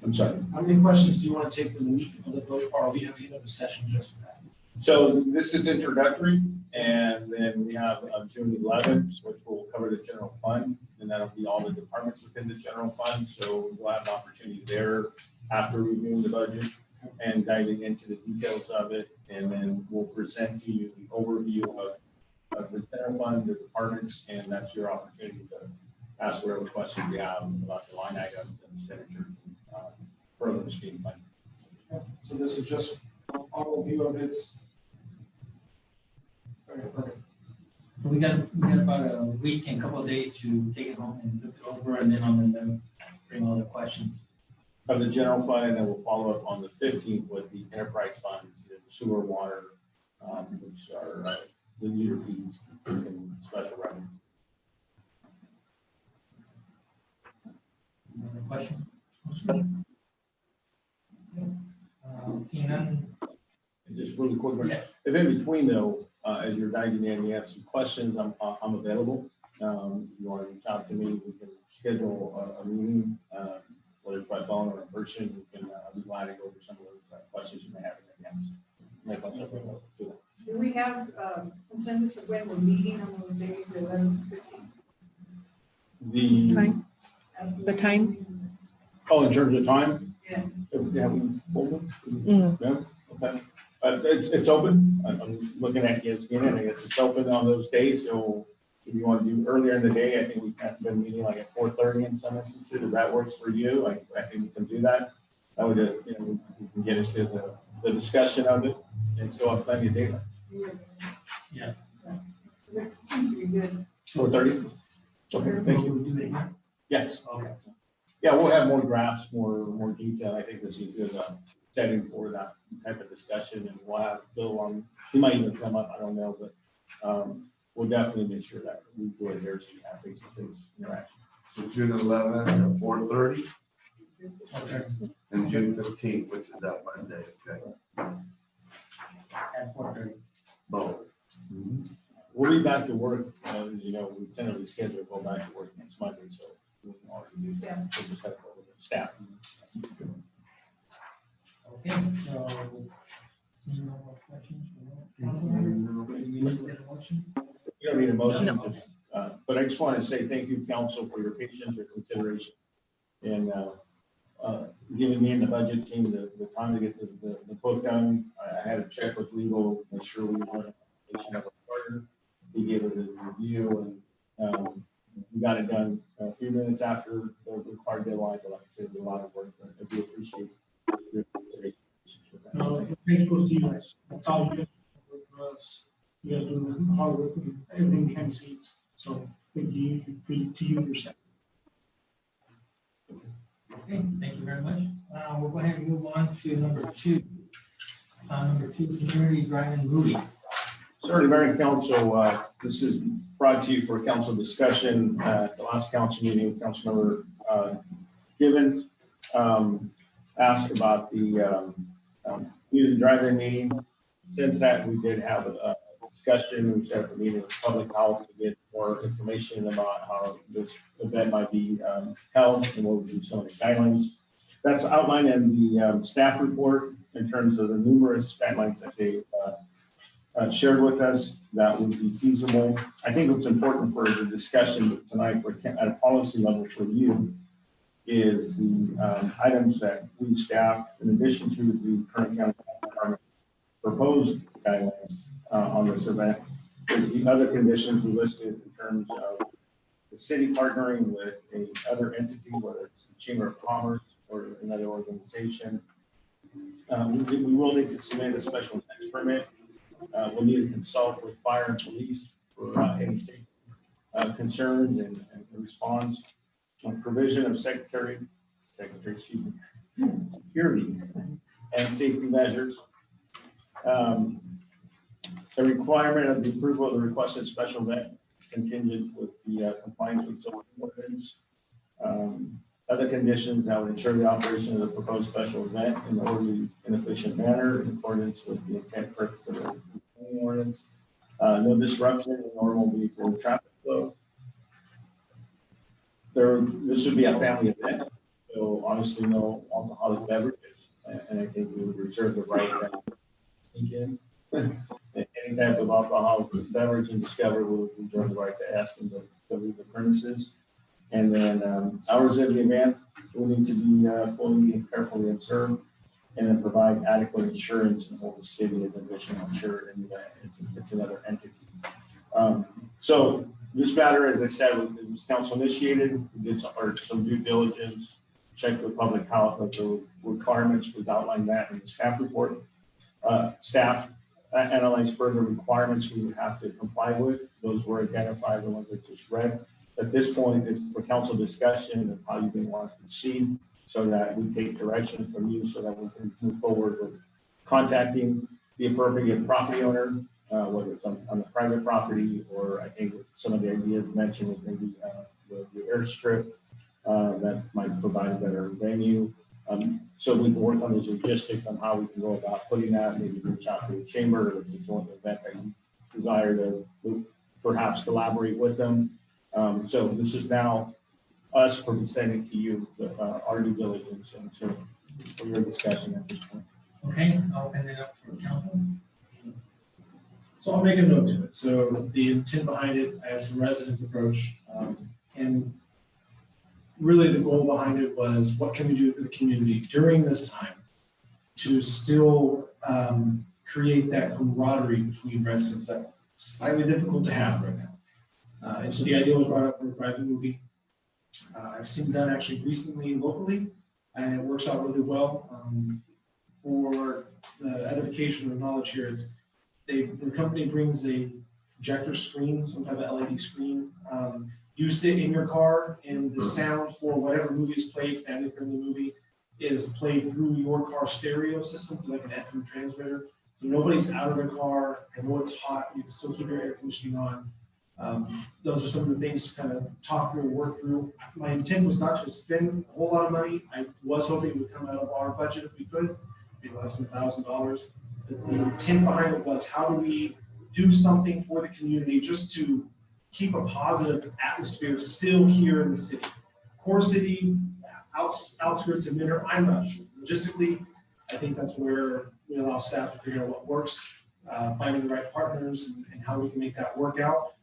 I'm sorry. How many questions do you want to take from the week of the vote, or are we having another session just for that? So this is introductory, and then we have June 11th, which will cover the general fund, and that'll be all the departments within the general fund. So we'll have an opportunity there after reviewing the budget and diving into the details of it, and then we'll present to you the overview of the general fund, the departments, and that's your opportunity to ask whatever questions you have about the line items and expenditures for the machine fund. So this is just all review of it. Okay, perfect. We got about a week and a couple of days to take it home and look it over, and then I'm gonna bring all the questions. Of the general fund, and then we'll follow up on the 15th with the enterprise funds, the sewer, water, which are the meter fees and special revenue. Any other question? Seeing none, And just really quick, yes. if in between though, as you're diving in, you have some questions, I'm available. You want to reach out to me, we can schedule a meeting, whether it's by phone or in person, we can, I'll be glad to go over some of those questions you may have. Do we have consensus of when we're meeting on those days, the 11th, 15th? The, The time? oh, in terms of time? Yeah. Yeah, yeah, okay. It's open. I'm looking at ESPN, and I guess it's open on those days. So if you want to do earlier in the day, I think we've been meeting like at 4:30 in some instances. If that works for you, I think we can do that. That would, we can get into the discussion of it and still have plenty of daylight. Yeah. It seems to be good. 4:30? Okay, thank you. We'll do it here. Yes. Okay. Yeah, we'll have more graphs, more detail. I think this is a good setting for that type of discussion, and we'll have Bill on, he might even come up, I don't know, but we'll definitely make sure that we do it here so you have face-to-face interaction. So June 11th at 4:30 Okay. and June 15th, which is that Monday, okay? At 4:30. Both. We'll be back to work, as you know, we tentatively scheduled to go back to work next Monday, so we can already do that. We'll just have to go with the staff. Okay, so, seeing no more questions? You need to get a motion? You don't need a motion, No. just, but I just want to say thank you, council, for your patience, your consideration, and giving me and the budget team the time to get the book done. I had to check with legal, make sure we weren't of a partner. He gave us a review, and we got it done a few minutes after the required deadline, but like I said, it was a lot of work, but I do appreciate your consideration. No, thanks goes to you guys. That's all you guys do for us. You guys do the hard work and everything behind the scenes. So thank you, to you yourself. Okay, thank you very much. We'll go ahead and move on to number two. Number two, community driving Rudy. Certainly, Mayor and Council, this is brought to you for council discussion at the last council meeting. Councilmember Givens asked about the community driving meeting. Since that, we did have a discussion. We set up a meeting with public health to get more information about how this event might be held and what would be some of the guidelines. That's outlined in the staff report in terms of the numerous guidelines that they shared with us that would be feasible. I think what's important for the discussion tonight at a policy level for you is the items that we staff, in addition to the current county department proposed guidelines on this event, is the other conditions we listed in terms of the city partnering with a other entity, whether it's the Chamber of Commerce or another organization. We will need to submit a special tax permit. We'll need to consult with fire and police for any safety concerns and response. On provision of security, excuse me, security and safety measures. The requirement of the approval of the requested special event is contingent with the compliance with zoning ordinance. Other conditions that would ensure the operation of the proposed special event in an orderly and efficient manner in accordance with the intent purpose of the zoning ordinance. No disruption in normal vehicle traffic flow. This would be a family event, so obviously no alcoholic beverages, and I think we would reserve the right to sneak in. Any type of alcoholic beverage and discover, we'll reserve the right to ask them to leave the premises. And then hours of the event will need to be fully and carefully observed, and then provide adequate insurance and hold the city as additional insured in the event it's another entity. So this matter, as I said, it was council initiated. We did some due diligence, checked with public health of the requirements. We've outlined that in the staff report. Staff analyzed further requirements we would have to comply with. Those were identified, the ones I just read. At this point, it's for council discussion of how you may want to proceed, so that we take direction from you, so that we can move forward with contacting the appropriate property owner, whether it's on the private property, or I think some of the ideas mentioned was maybe the airstrip that might provide a better venue. So we can work on those logistics on how we can go about putting that, maybe reach out to the chamber, if it's a joint event that you desire to perhaps collaborate with them. So this is now us presenting to you our due diligence, and so for your discussion at this point. Okay, I'll open it up for council. So I'll make a note to it. So the intent behind it, I had some residents approach, and really the goal behind it was, what can we do for the community during this time to still create that camaraderie between residents that's slightly difficult to have right now. And so the idea was brought up for a private movie. I've seen it done actually recently locally, and it works out really well. For the edification of knowledge here, it's the company brings a projector screen, some type of LED screen. You sit in your car, and the sound for whatever movie is played, family-friendly movie, is played through your car stereo system, like an FM transmitter. So nobody's out of their car. I know it's hot. You can still keep your air conditioning on. Those are some of the things to kind of talk through and work through. My intent was not to spend a whole lot of money. I was hoping it would come out of our budget if we could, maybe less than $1,000. The intent behind it was, how do we do something for the community just to keep a positive atmosphere still here in the city. Core city, outskirts of Minter, I'm not sure. Logistically, I think that's where we allow staff to figure out what works, finding the right partners and how we can make that work out.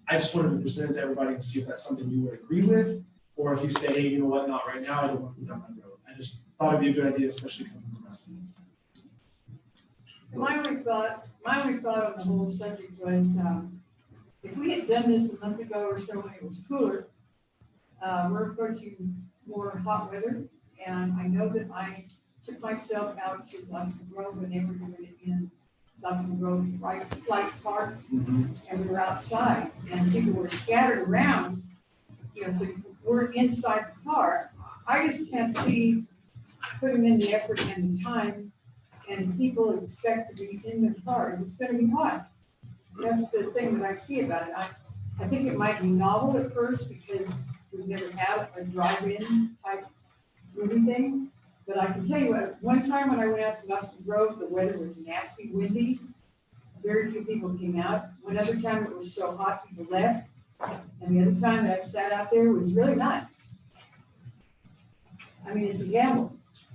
I just wanted to present it to everybody and see if that's something you would agree with, or if you say, hey, you know what, not right now, I don't want to go down that road. I just thought it'd be a good idea, especially coming from residents. My only thought on the whole subject was, if we had done this a month ago or so when it was cooler, we're approaching more hot weather, and I know that I took myself out to Dawson Grove when they were doing it in Dawson Grove Flight Park, and we were outside, and people were scattered around, so we're inside the car. I just can't see putting in the effort and the time, and people expect to be in their cars. It's going to be hot. That's the thing that I see about it. I think it might be novel at first because we've never had a drive-in type movie thing. But I can tell you what, one time when I went out to Dawson Grove, the weather was nasty, windy. Very few people came out. One other time it was so hot, people left. And the other time that I sat out there was really nice. I mean, it's a gamble.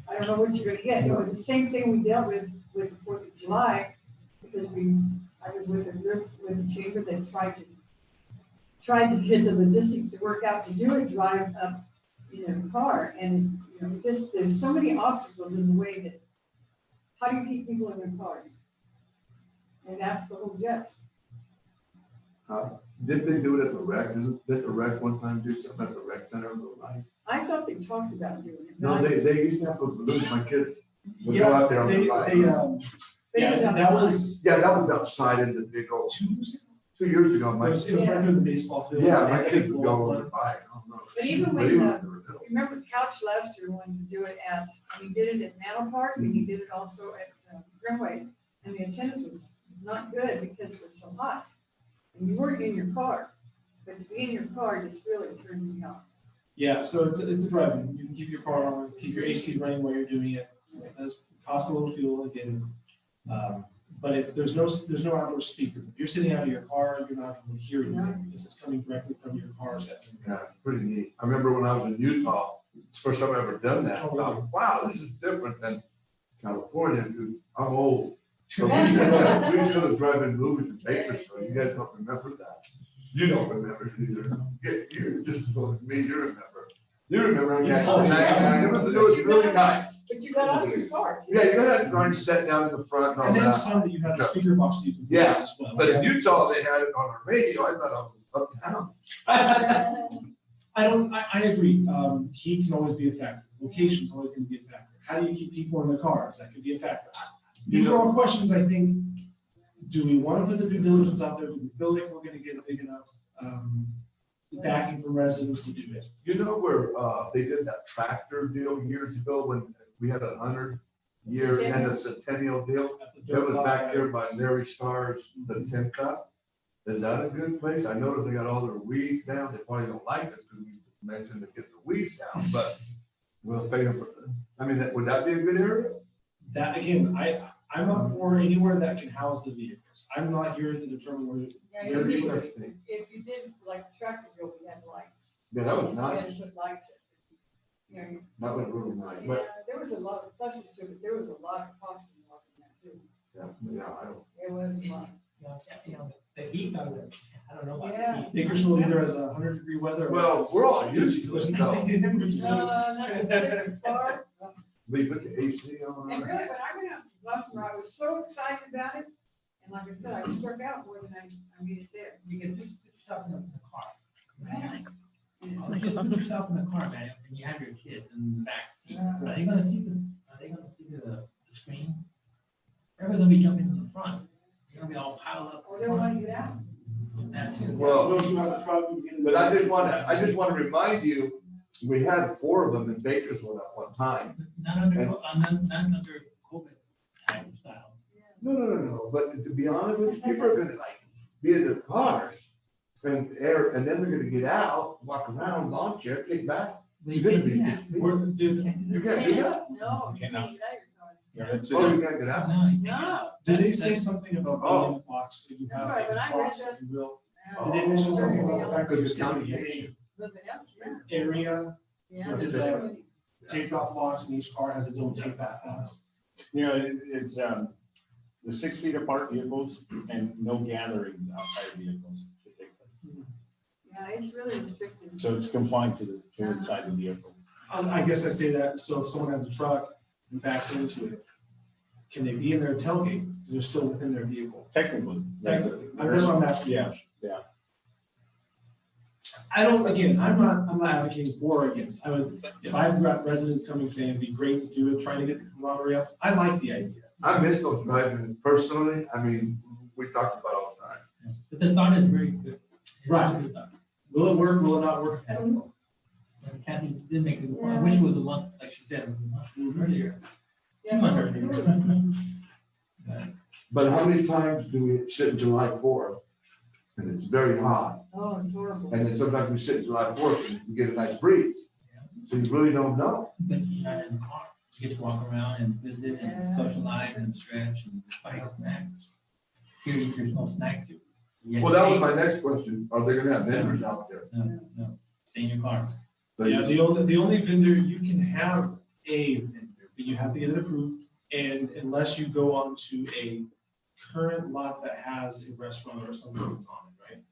I don't know what you're going to get. It was the same thing we dealt with the 4th of July, because I was with a group with the chamber that tried to get the logistics to work out to do a drive up in a car, and just there's so many obstacles in the way that how do you keep people in their cars? And that's the whole gist. Didn't they do it at the rec? Didn't the rec one time do something at the rec center? Like, I thought they talked about doing it. no, but I- they used to have those balloons. My kids would go Yeah, out there on the ride. But it was that outside. was Yeah, that was outside in the big old, 2 years ago, it my, was in front of the baseball field. yeah, my kids would go over the bike. I don't know. But even when, They were- uh, they were little. Remember Couch last year wanted to do it at, and he did it at Manor Park, and he did it also at Greenway. And the attendance was not good because it was so hot. And you weren't in your car, but to be in your car just really turns you on. Yeah, so it's a drive-in. You can keep your car on, keep your AC running while you're doing it. It does cost a little fuel again. But there's no outdoor speaker. If you're sitting out of your car, you're not going to hear anything because it's coming directly from your car set. Yeah, it's pretty neat. I remember when I was in Utah, it's the first time I ever done that. I thought, wow, this is different than California, dude. I'm old. So we used to drive in movies in Bakersfield. You guys don't remember that. You don't remember it either. You're just as old as me. You remember. You remember, yeah. It was really nice. But you got out of your car. too. Yeah, you got that garden set down in the front and all And then that. some that you have the speaker box that you can. Yeah, as well. But in Utah, they had it on the radio. I thought I was uptown. I agree. Heat can always be a factor. Location's always gonna be a factor. How do you keep people in their cars? That could be a factor. These are all questions, I think. Do we want to put the due diligence out there? Do we feel like we're gonna get a big enough, backing from residents to do it? You know where, they did that tractor deal years ago when we had 100-year and a centennial deal? It was back there by Larry Starr's, the Tin Cup. Is that a good place? I noticed they got all their weeds down. They probably don't like us because we mentioned to get the weeds down, but we'll pay them for, I mean, would that be a good area? That, again, I'm up for anywhere that can house the vehicles. I'm not here to determine where. Yeah, where you the- did, if you did like tractor deal, we had lights. Yeah, that was We nice. had to put lights in. You know, That was really nice, yeah, but, there was a lot of pluses to it, there was a lot of cost involved in that too. yeah, I don't. It was a lot. The heat of it, I don't know about the Yeah. heat. Bakersfield either has 100-degree weather. or Well, it's- we're all used to it, so. Not the car. We put the AC on. And really, when I went out to Gossamer, I was so excited about it. And like I said, I struck out more than I needed there. You can just put yourself in the car. And Just put yourself in the car, man, and you have your kids in the back seat. Are they gonna see the screen? Everybody's gonna be jumping in the front. They're gonna be all piled up. Or they want to get out. That too. Well, Those who have the truck, we can- but I just want to remind you, we had 4 of them in Bakersfield at one time. Not under COVID type of style. No, but to be honest with you, people are gonna like be in their cars and then they're gonna get out, walk around, lawn chair, kick back. But You're gonna be. We're- You can't do that? No. Okay, no. you Yeah, that's Oh, it. you can't get out? No, you can't. can't. Did they say something about being in the box, so you That's have right, a but I read box that- that you will, can't. did they mention something about the fact that Because you're it's county county. Living out, yeah. area, Yeah. Is that- taped off box, and each car has its own taped off box? It's, the 6 feet apart vehicles and no gathering outside vehicles should take place. Yeah, it's really restricted. So it's confined to the inside of the vehicle. I guess I say that, so if someone has a truck and backs into it, can they be in their tailgate, because they're still within their vehicle? Technically. Technically, that's what I'm asking. Yeah, yeah. I'm not advocating for or against. If I've got residents coming saying it'd be great to do it, trying to get the camaraderie up, I like the idea. I miss those driving personally. I mean, we talked about it all the time. But the thought is very good. Right. Will it work, will it not work? I don't know. And Kathy did make a good point. I wish it was a month, like she said, it was a month earlier. 2 months earlier. But how many times do we sit July 4th and it's very hot? Oh, it's horrible. And then sometimes we sit July 4th and we get a nice breeze. So you really don't know. But you're not in the car. You get to walk around and visit and Yeah. socialize and stretch and buy snacks. Here, there's no snacks here. You have Well, to that was stay- my next question. Are they gonna have vendors out there? No, stay in your car. So Yeah, you- the only vendor, you can have a vendor, but you have to get it approved. And unless you go onto a current lot that has a restaurant or something on it, right?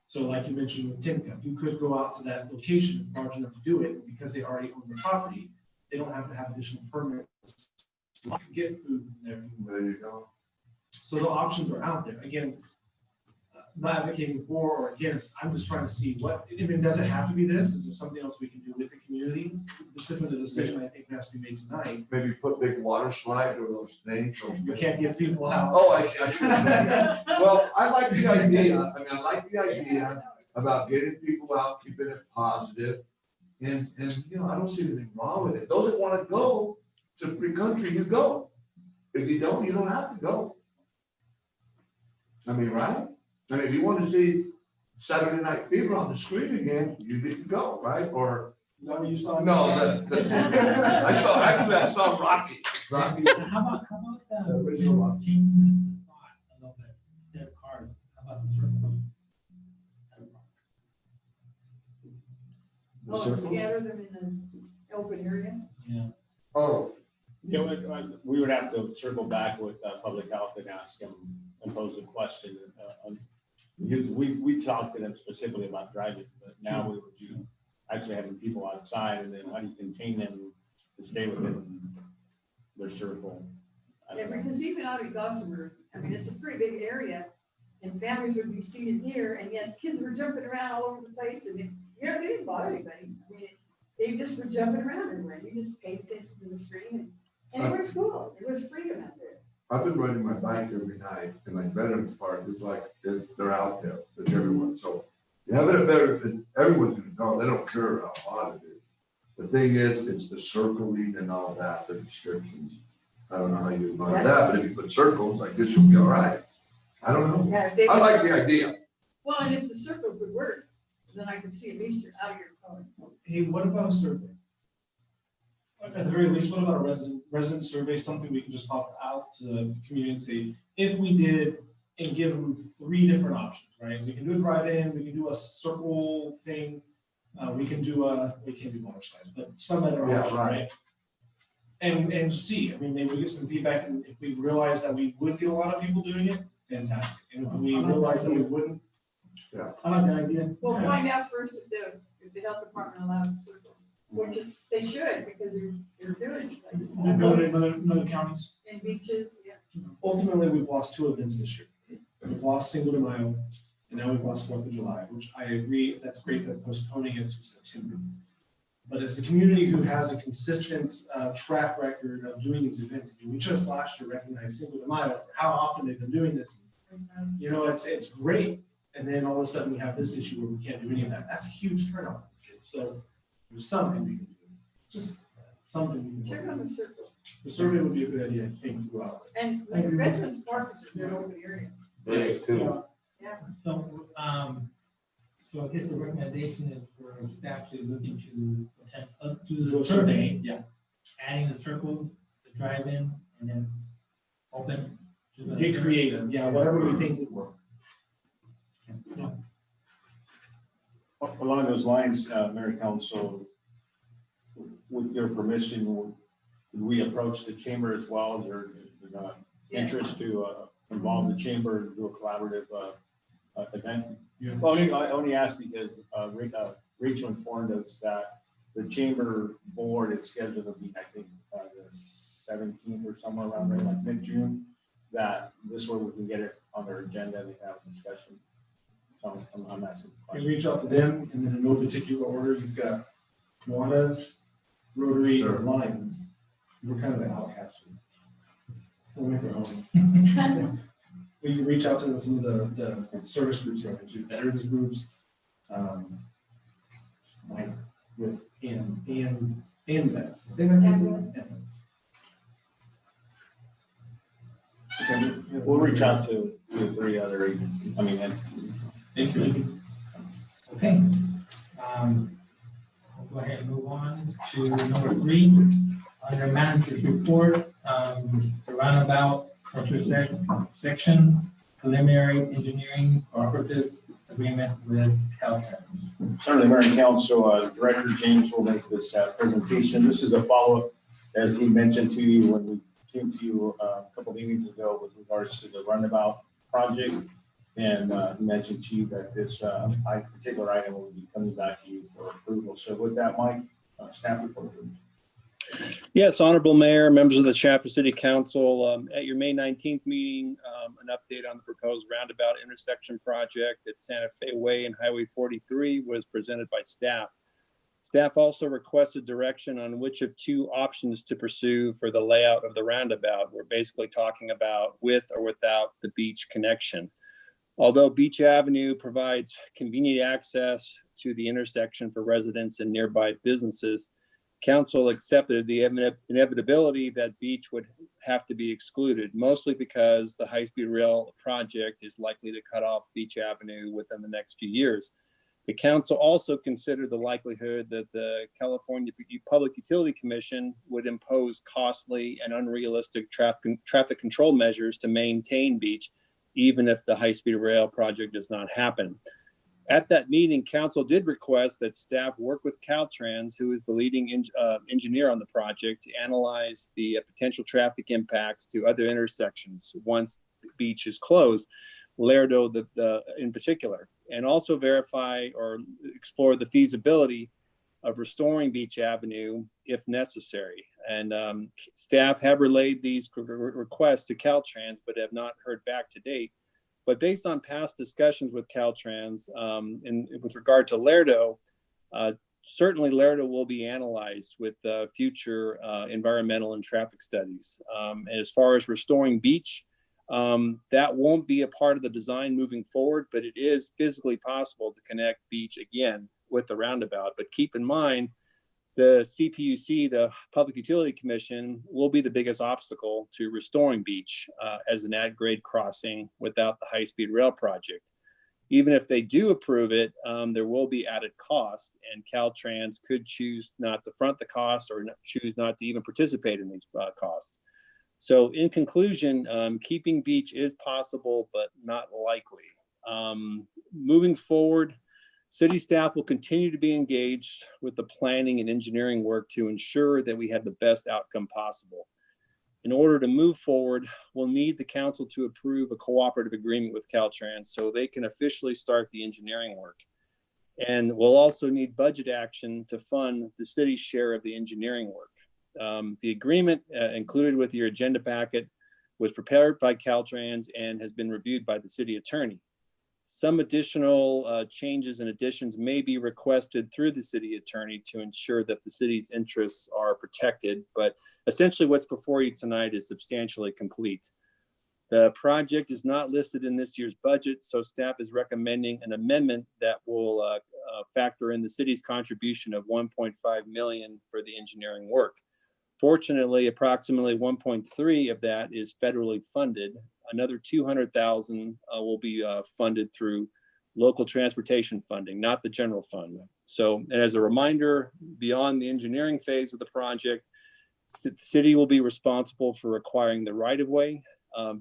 So like you mentioned with Tin Cup, you could go out to that location, it's large enough to do it, because they already own the property, they don't have to have additional permits. You can get food from there. There you go. So the options are out there. Again, not advocating for or against, I'm just trying to see what, I mean, does it have to be this? Is there something else we can do with the community? This isn't a decision I think has to be made tonight. Maybe put big water slides or those things. You can't get people out. Oh, I see, I see. Well, I like the idea, I mean, I like the idea about getting people out, keeping it positive. And, you know, I don't see anything wrong with it. Those that wanna go to free country, you go. If you don't have to go. I mean, right? I mean, if you want to see Saturday Night Fever on the screen again, you get to go, right? Or, Is that what you saw? no, I saw Rocky. Rocky. How about, original just changing the thought a little bit, instead of cars, how about the circle? Oh, and scatter them in the open area? Oh, Yeah, we would have to circle back with public health and ask them and pose a question. Because we talked to them specifically about driving, but now we would do actually having people outside, and then how do you contain them to stay within their circle? I Yeah, don't know. because even out in Gossamer, I mean, it's a pretty big area, and families would be seated here, and yet kids were jumping around all over the place, and they didn't bother anybody. I mean, they just were jumping around everywhere. You just paid attention to the screen, and it was cool. It was freedom out there. I've been riding my bike every night, and like Veterans Park is like, they're out there, there's everyone, so. You have it at Veterans, everyone's gonna go, they don't care how hot it is. The thing is, it's the circling and all that, the restrictions. I don't know how you mind that, but if you put circles, like this, you'll be all right. I don't know. Yeah, if they- I like the idea. Well, and if the circles would work, then I could see at least you're out of your car. Hey, what about a survey? At the very least, what about a resident survey, something we can just pop out to the community and say, if we did, and give them 3 different options, right? We can do a drive-in, we can do a circle thing, we can't do water slides, but some other Yeah, option, right. right? And see, I mean, maybe we get some feedback, and if we realize that we would get a lot of people doing it, fantastic. And if we realize that we wouldn't, Yeah. I like the idea. Well, find out first if the health department allows the circles, which is, they should, because they're doing it places. They're doing it in other counties. And beaches, yeah. Ultimately, we've lost 2 events this year. We've lost Cinco de Mayo, and now we've lost 4th of July, which I agree, that's great that postponing it to September. But as a community who has a consistent track record of doing these events, we just last year recognized Cinco de Mayo for how often they've been doing this. You know, it's great. And then all of a sudden we have this issue where we can't do any of that. That's a huge turnout. So there's something we can do. Just something we can Check do. on the circles. The survey would be a good idea, I think, to go out. And like Veterans Park is a good open area. Yes. Yeah. So, so I guess the recommendation is for staff to look into, do the survey, Yeah. adding the circles, the drive-in, and then open. to the- Get creative, yeah, whatever we think would work. Along those lines, Mayor Council, with your permission, would we approach the chamber as well? Is there interest to involve the chamber and do a collaborative event? I only ask because Rachel informed us that the chamber board is scheduled to be, I think, the 17th or somewhere around there, like mid-June, that this way we can get it on their agenda and have a discussion. So I'm asking. You reach out to them, and then in no particular order, you've got Kiwanis, Rotary, or Lions. We're kind of the outcasts. We'll make our own. We can reach out to some of the service groups, right, to veterans groups, like with and vets. Say that again? And vets. Okay, We'll reach out to 2 or 3 other agencies, entities. Thank you. Okay. We'll go ahead and move on to number 3, under manager's report, the roundabout intersection preliminary engineering cooperative agreement with Caltrans. Certainly, Mayor and Council, Director James will make this presentation. This is a follow-up, as he mentioned to you when we came to you a couple meetings ago with regards to the roundabout project. And he mentioned to you that this particular item will be coming back to you for approval. So with that, Mike, staff report. Yes, Honorable Mayor, members of the Chapter City Council, at your May 19th meeting, an update on the proposed roundabout intersection project at Santa Fe Way and Highway 43 was presented by staff. Staff also requested direction on which of two options to pursue for the layout of the roundabout. We're basically talking about with or without the beach connection. Although Beach Avenue provides convenient access to the intersection for residents and nearby businesses, Council accepted the inevitability that Beach would have to be excluded, mostly because the high-speed rail project is likely to cut off Beach Avenue within the next few years. The council also considered the likelihood that the California Public Utility Commission would impose costly and unrealistic traffic control measures to maintain Beach, even if the high-speed rail project does not happen. At that meeting, council did request that staff work with Caltrans, who is the leading engineer on the project, to analyze the potential traffic impacts to other intersections once Beach is closed, Lerdo in particular, and also verify or explore the feasibility of restoring Beach Avenue if necessary. And staff have relayed these requests to Caltrans, but have not heard back to date. But based on past discussions with Caltrans and with regard to Lerdo, certainly Lerdo will be analyzed with future environmental and traffic studies. And as far as restoring Beach, that won't be a part of the design moving forward, but it is physically possible to connect Beach again with the roundabout. But keep in mind, the CPUC, the Public Utility Commission, will be the biggest obstacle to restoring Beach as an at-grade crossing without the high-speed rail project. Even if they do approve it, there will be added cost, and Caltrans could choose not to front the costs or choose not to even participate in these costs. So in conclusion, keeping Beach is possible, but not likely. Moving forward, city staff will continue to be engaged with the planning and engineering work to ensure that we have the best outcome possible. In order to move forward, we'll need the council to approve a cooperative agreement with Caltrans so they can officially start the engineering work. And we'll also need budget action to fund the city's share of the engineering work. The agreement included with your agenda packet was prepared by Caltrans and has been reviewed by the city attorney. Some additional changes and additions may be requested through the city attorney to ensure that the city's interests are protected, but essentially what's before you tonight is substantially complete. The project is not listed in this year's budget, so staff is recommending an amendment that will factor in the city's contribution of $1.5 million for the engineering work. Fortunately, approximately 1.3 of that is federally funded. Another 200,000 will be funded through local transportation funding, not the general fund. So, and as a reminder, beyond the engineering phase of the project, the city will be responsible for acquiring the right-of-way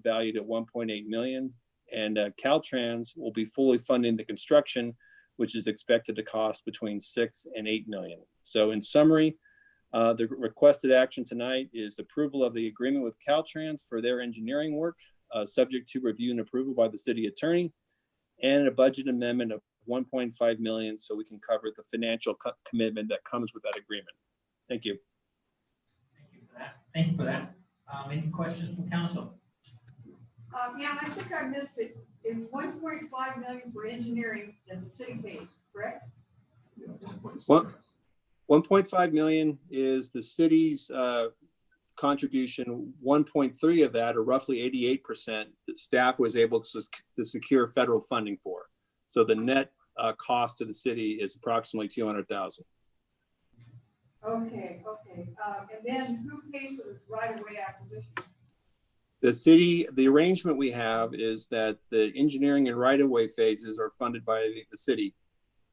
valued at 1.8 million, and Caltrans will be fully funding the construction, which is expected to cost between 6 and 8 million. So in summary, the requested action tonight is approval of the agreement with Caltrans for their engineering work, subject to review and approval by the city attorney, and a budget amendment of 1.5 million so we can cover the financial commitment that comes with that agreement. Thank you. Thank you for that. Thank you for that. Any questions from council? Yeah, I think I missed it. It's 1.5 million for engineering that the city pays, correct? What? 1.5 million is the city's contribution. 1.3 of that, or roughly 88%, that staff was able to secure federal funding for. So the net cost to the city is approximately 200,000. Okay. And then who pays for the right-of-way acquisition? The city, the arrangement we have is that the engineering and right-of-way phases are funded by the city.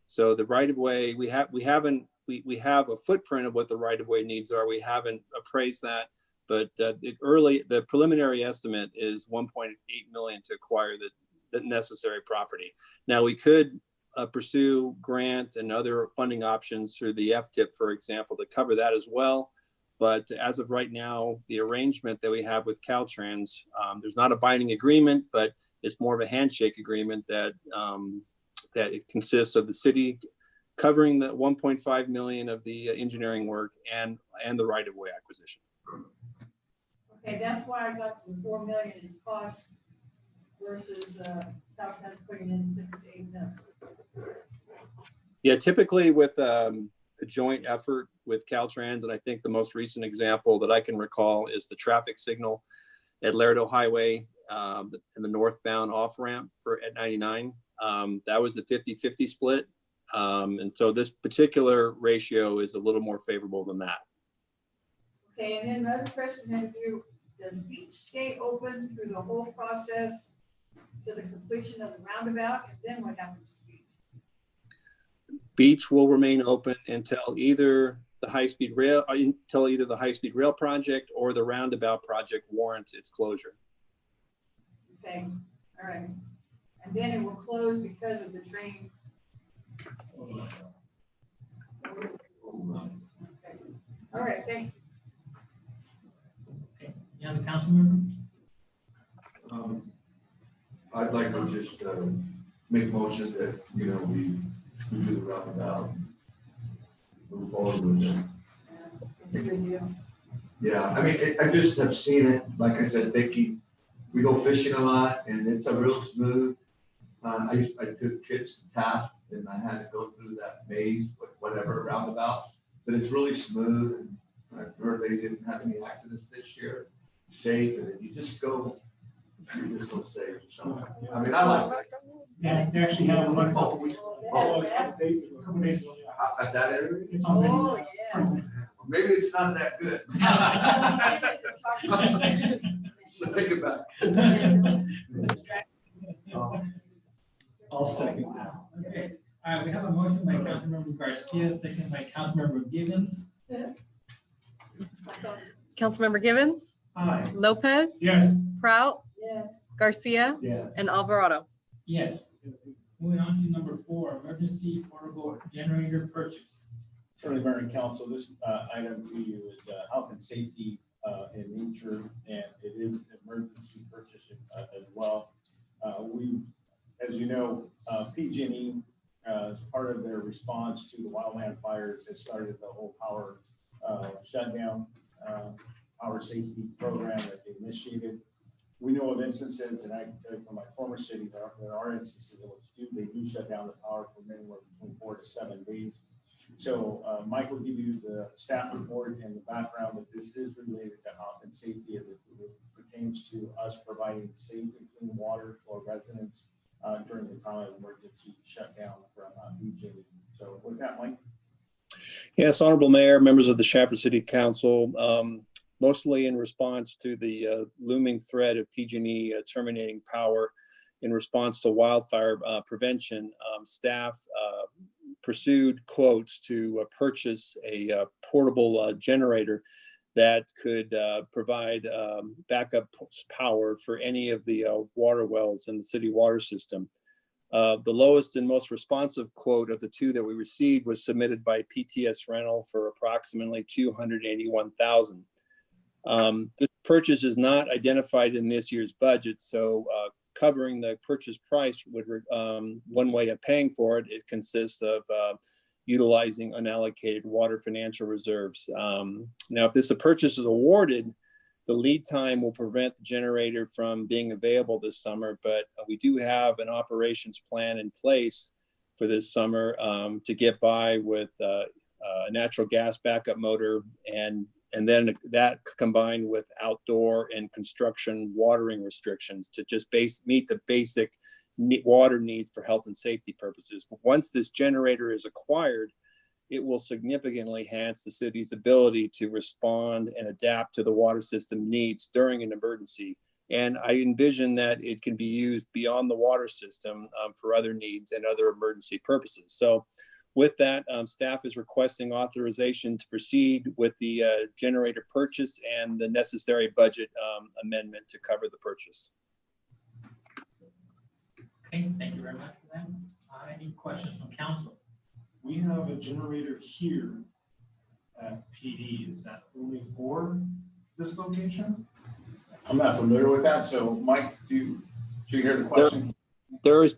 So the right-of-way, we have a footprint of what the right-of-way needs are. We haven't appraised that, but the preliminary estimate is 1.8 million to acquire the necessary property. Now we could pursue grant and other funding options through the FTIP, for example, to cover that as well. But as of right now, the arrangement that we have with Caltrans, there's not a binding agreement, but it's more of a handshake agreement that it consists of the city covering the 1.5 million of the engineering work and the right-of-way acquisition. Okay, that's why I got to the 4 million in costs versus, Southwest putting in 6 to 8 million. Yeah, typically with a joint effort with Caltrans, and I think the most recent example that I can recall is the traffic signal at Laredo Highway in the northbound off-ramp at 99. That was a 50-50 split. And so this particular ratio is a little more favorable than that. Okay, and then another question I have you, does Beach stay open through the whole process to the completion of the roundabout? And then what happens to Beach? Beach will remain open until either the high-speed rail project or the roundabout project warrants its closure. Okay, all right. And then it will close because of the train. Okay. All right, thank you. Okay, any other council member? I'd like to just make motion that, you know, we do the roundabout, move forward with it. It's a good deal. Yeah, I mean, I just have seen it, like I said, Vicky, we go fishing a lot and it's a real smooth. I took kids to Taft and I had to go through that maze, whatever roundabout, but it's really smooth. And I've heard they didn't have any accidents this year, safe, and if you just go safe. So, I mean, I like it. Yeah, they actually had one a couple weeks. Oh, A couple days ago. At that area, It's on Oh, video. yeah. maybe it's not that good. So think about it. I'll second that. Okay, all right, we have a motion by Councilmember Garcia, second by Councilmember Givens. Councilmember Givens, Aye. Lopez, Yes. Prout, Yes. Garcia, Yeah. and Alvarado. Yes. Moving on to number 4, emergency portable generator purchase. Certainly, Mayor and Council, this item to you is health and safety in nature, and it is emergency purchase as well. We, as you know, PG&E, as part of their response to the wildland fires, has started the whole power shutdown, power safety program that they initiated. We know of instances, and I can tell you from my former city, there are instances in which they do shut down the power for anywhere between 4 to 7 days. So Mike will give you the staff report and the background that this is related to health and safety as it pertains to us providing safe and clean water for residents during the time of emergency shutdown from PG&E. So with that, Mike. Yes, Honorable Mayor, members of the Shafter City Council, mostly in response to the looming threat of PG&E terminating power in response to wildfire prevention, staff pursued quotes to purchase a portable generator that could provide backup power for any of the water wells in the city water system. The lowest and most responsive quote of the two that we received was submitted by PTS Rental for approximately $281,000. This purchase is not identified in this year's budget, so covering the purchase price would, one way of paying for it, it consists of utilizing unallocated water financial reserves. Now, if this purchase is awarded, the lead time will prevent the generator from being available this summer, but we do have an operations plan in place for this summer to get by with a natural gas backup motor, and then that combined with outdoor and construction watering restrictions to just meet the basic water needs for health and safety purposes. But once this generator is acquired, it will significantly enhance the city's ability to respond and adapt to the water system needs during an emergency. And I envision that it can be used beyond the water system for other needs and other emergency purposes. So with that, staff is requesting authorization to proceed with the generator purchase and the necessary budget amendment to cover the purchase. Okay, thank you very much for that. Any questions from council? We have a generator here at PD. Is that only for this location? I'm not familiar with that, so Mike, do you hear the question? There's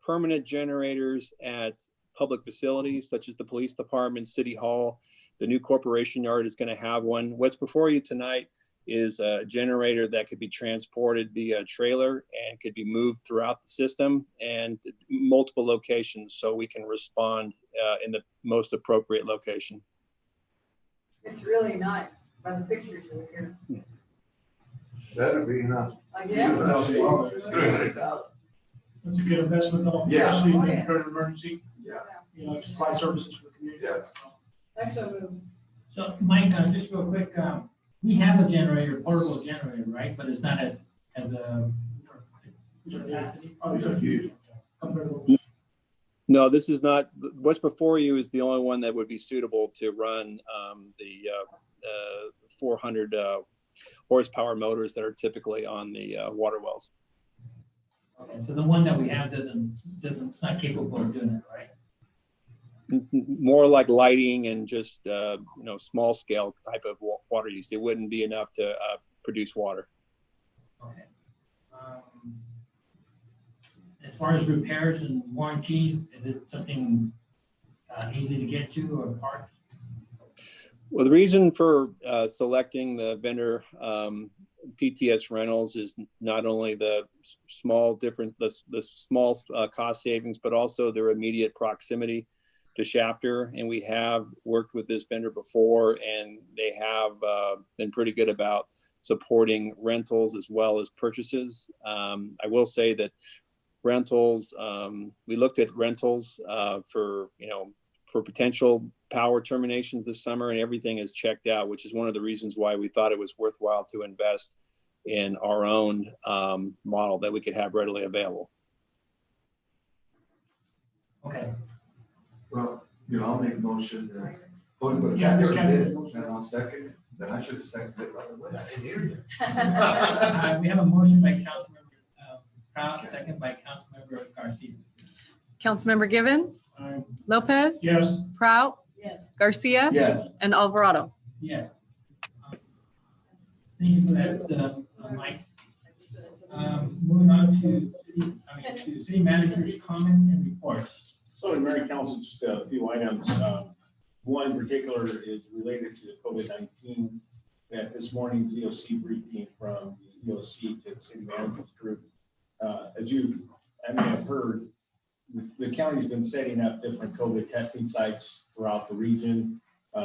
permanent generators at public facilities such as the police department, city hall. The new corporation yard is going to have one. What's before you tonight is a generator that could be transported via trailer and could be moved throughout the system and multiple locations so we can respond in the most appropriate location. It's really nice by the pictures over here. That'd be enough. Yeah. $300,000. That's a good investment, though, Yeah. especially in the current emergency, Yeah. you know, to provide services for the community. Yeah. That's so moved. So Mike, just real quick, we have a generator, portable generator, right? But it's not as a. Oh, these are huge. Compared to- No, this is not, what's before you is the only one that would be suitable to run the 400 horsepower motors that are typically on the water wells. Okay, so the one that we have it's not capable of doing it, right? More like lighting and just, small scale type of water use. It wouldn't be enough to produce water. Okay. As far as repairs and warranties, is it something easy to get to or hard? Well, the reason for selecting the vendor PTS Rentals is not only the small cost savings, but also their immediate proximity to Shafter. And we have worked with this vendor before, and they have been pretty good about supporting rentals as well as purchases. I will say that rentals, we looked at rentals for potential power terminations this summer, and everything is checked out, which is one of the reasons why we thought it was worthwhile to invest in our own model that we could have readily available. Okay. Well, I'll make a motion. Yeah, There's there's a motion. and I'll second it. Then I should have seconded it right away. I didn't hear you. We have a motion by Councilmember Prout, second by Councilmember Garcia. Councilmember Givens, Lopez. Yes. Prout, Yes. Garcia. Yes. And Alvarado. Yes. Thank you for that, Mike. Moving on to city manager's comments and reports. So in Mayor Council, just a few items. One in particular is related to the COVID-19. At this morning's EOC briefing from the EOC to the city managers group. As you may have heard, the county's been setting up different COVID testing sites throughout the region.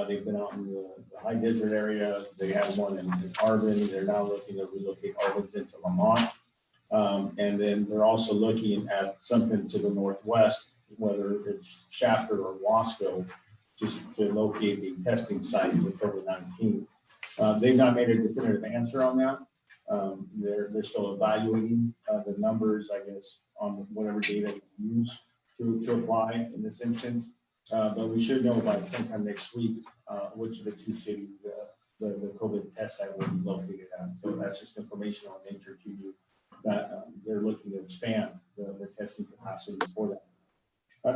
They've been out in the high desert area. They have one in Arvin. They're now looking to relocate Arvin into Lamont. And then they're also looking at something to the northwest, whether it's Shafter or Wasco, just to locate the testing site for COVID-19. They've not made a definitive answer on that. They're still evaluating the numbers, I guess, on whatever data we use to apply in this instance. But we should know by sometime next week which of the two cities the COVID test site will be located at. So that's just informational in nature to you that they're looking to expand the testing capacity for that.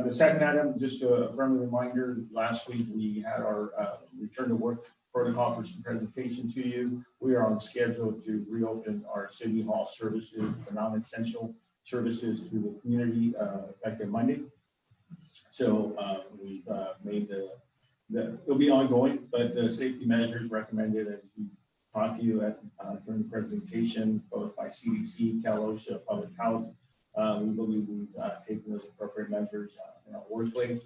The second item, just a friendly reminder, last week we had our return to work protocol for some presentation to you. We are on schedule to reopen our city hall services, the non-essential services to the community effective Monday. So we've made it'll be ongoing, but the safety measures recommended as we talked to you at during the presentation, both by CDC, Cal OSHA, Public Health. We believe we've taken those appropriate measures in our workplace.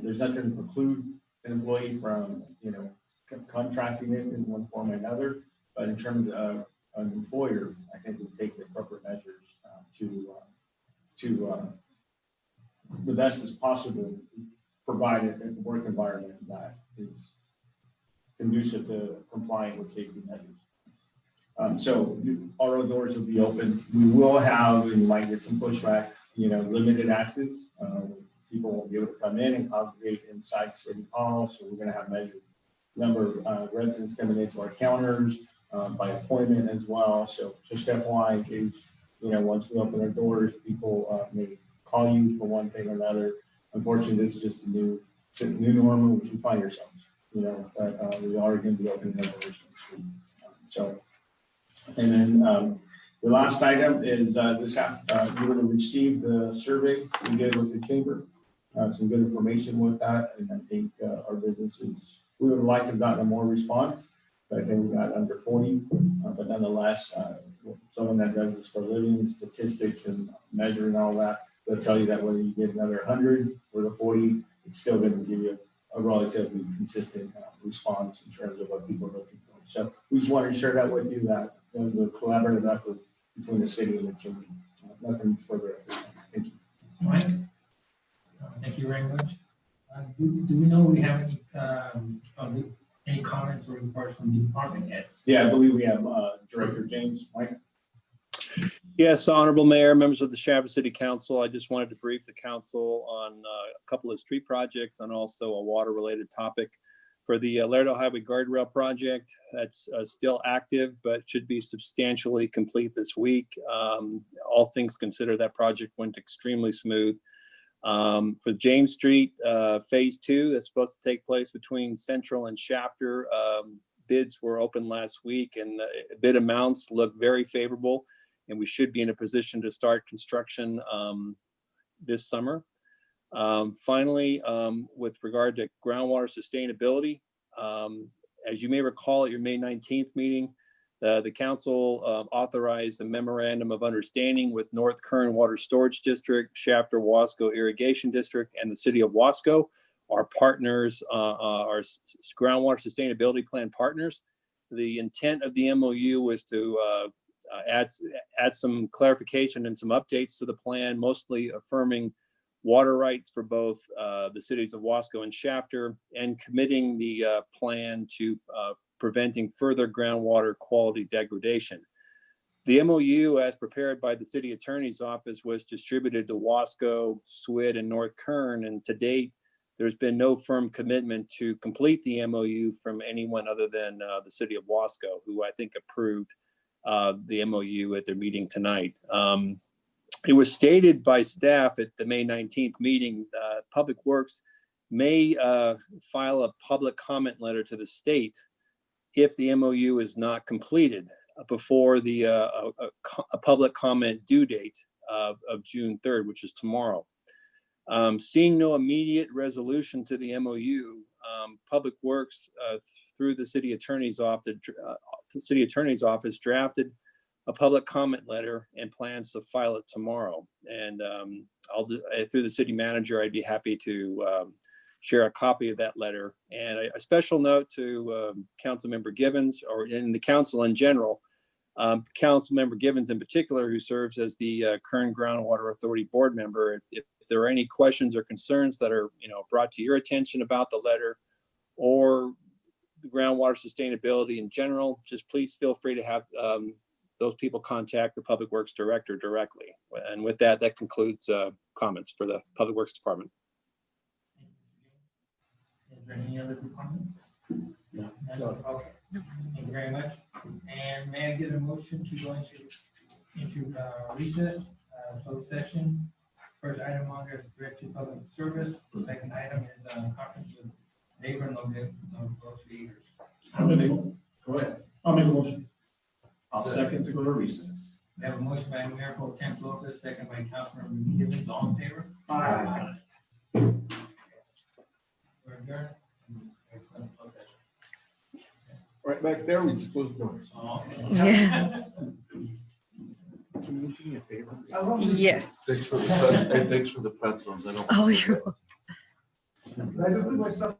There's nothing to preclude an employee from, contracting it in one form or another. But in terms of an employer, I think we take the appropriate measures to the best as possible, provide a work environment that is conducive to complying with safety measures. So our doors will be open. We will have, and you might get some pushback, limited access. People won't be able to come in and congregate inside City Hall. So we're going to have measured number of residents coming into our counters by appointment as well. So just FYI, in case, once we open our doors, people may call you for one thing or another. Unfortunately, this is just the new normal which we find ourselves, but we are going to be opening our doors next week. And then the last item is you're going to receive the survey we did with the chamber. some good information with that, and I think our businesses, we would like to have gotten more response, but I think we got under 40. But nonetheless, someone that does this for a living, statistics and measuring all that, they'll tell you that whether you get another 100 or the 40, it's still going to give you a relatively consistent response in terms of what people are looking for. So we just want to share that with you, that the collaborative effort between the city and the county. Nothing further. Thank you. Mike? Thank you very much. Do we know we have any comments or reports from the department heads? Yeah, I believe we have Director James. Mike? Yes, Honorable Mayor, members of the Shafter City Council, I just wanted to brief the council on a couple of street projects and also a water-related topic. For the Laredo Highway Guardrail Project, that's still active, but should be substantially complete this week. All things considered, that project went extremely smooth. For James Street, Phase 2, that's supposed to take place between Central and Shafter. Bids were open last week and bid amounts look very favorable, and we should be in a position to start construction this summer. Finally, with regard to groundwater sustainability, as you may recall at your May 19th meeting, the council authorized a memorandum of understanding with North Kern Water Storage District, Shafter Wasco Irrigation District, and the city of Wasco. Our partners, our groundwater sustainability plan partners. The intent of the MOU was to add some clarification and some updates to the plan, mostly affirming water rights for both the cities of Wasco and Shafter, and committing the plan to preventing further groundwater quality degradation. The MOU, as prepared by the city attorney's office, was distributed to Wasco, SWID, and North Kern, and to date, there's been no firm commitment to complete the MOU from anyone other than the city of Wasco, who I think approved the MOU at their meeting tonight. It was stated by staff at the May 19th meeting, Public Works may file a public comment letter to the state if the MOU is not completed before the a public comment due date of June 3rd, which is tomorrow. Seeing no immediate resolution to the MOU, Public Works through the city attorney's office drafted a public comment letter and plans to file it tomorrow. And through the city manager, I'd be happy to share a copy of that letter. And a special note to Councilmember Givens, or in the council in general, Councilmember Givens in particular, who serves as the Kern Groundwater Authority board member. If there are any questions or concerns that are brought to your attention about the letter or the groundwater sustainability in general, just please feel free to have those people contact the Public Works Director directly. And with that, that concludes comments for the Public Works Department. Is there any other department? No. Okay. Thank you very much. And may I get a motion to go into recess, closed session? First item on there is direct to public service. The second item is conference with labor negotiators. Go ahead. I'll make a motion. I'll second to go to recess. We have a motion by Mayor Pro Tem Lopez, second by Councilmember Givens. All in favor? Aye. We're adjourned. Right back there, we just closed the doors. Yeah. Can you do me a favor? Yes. Thanks for the pretzels. I don't. Oh, you're welcome. I just put my stuff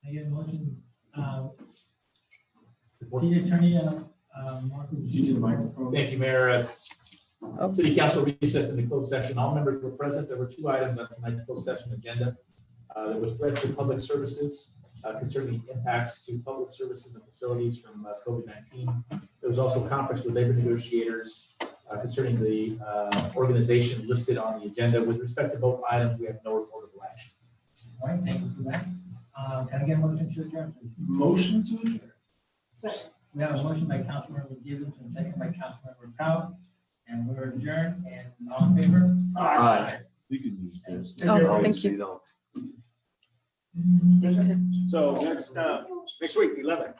I get a motion, City Attorney, Marco. Thank you, Mayor. City Council recessed into closed session. All members were present. There were two items on tonight's closed session agenda. There was threat to public services concerning the impacts to public services and facilities from COVID-19. There was also conference with labor negotiators concerning the organization listed on the agenda. With respect to both items, we have no reportable action. All right, thank you for that. Can I get a motion to adjourn, please? Motion to adjourn. We have a motion by Councilmember Givens and second by Councilmember Proud. And we're adjourned and all in favor? Aye. You can use this. Oh, thank you. So next week, 11,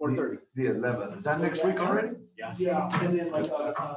4:30. The 11th. Is that next week already? Yes. Yeah, and then like,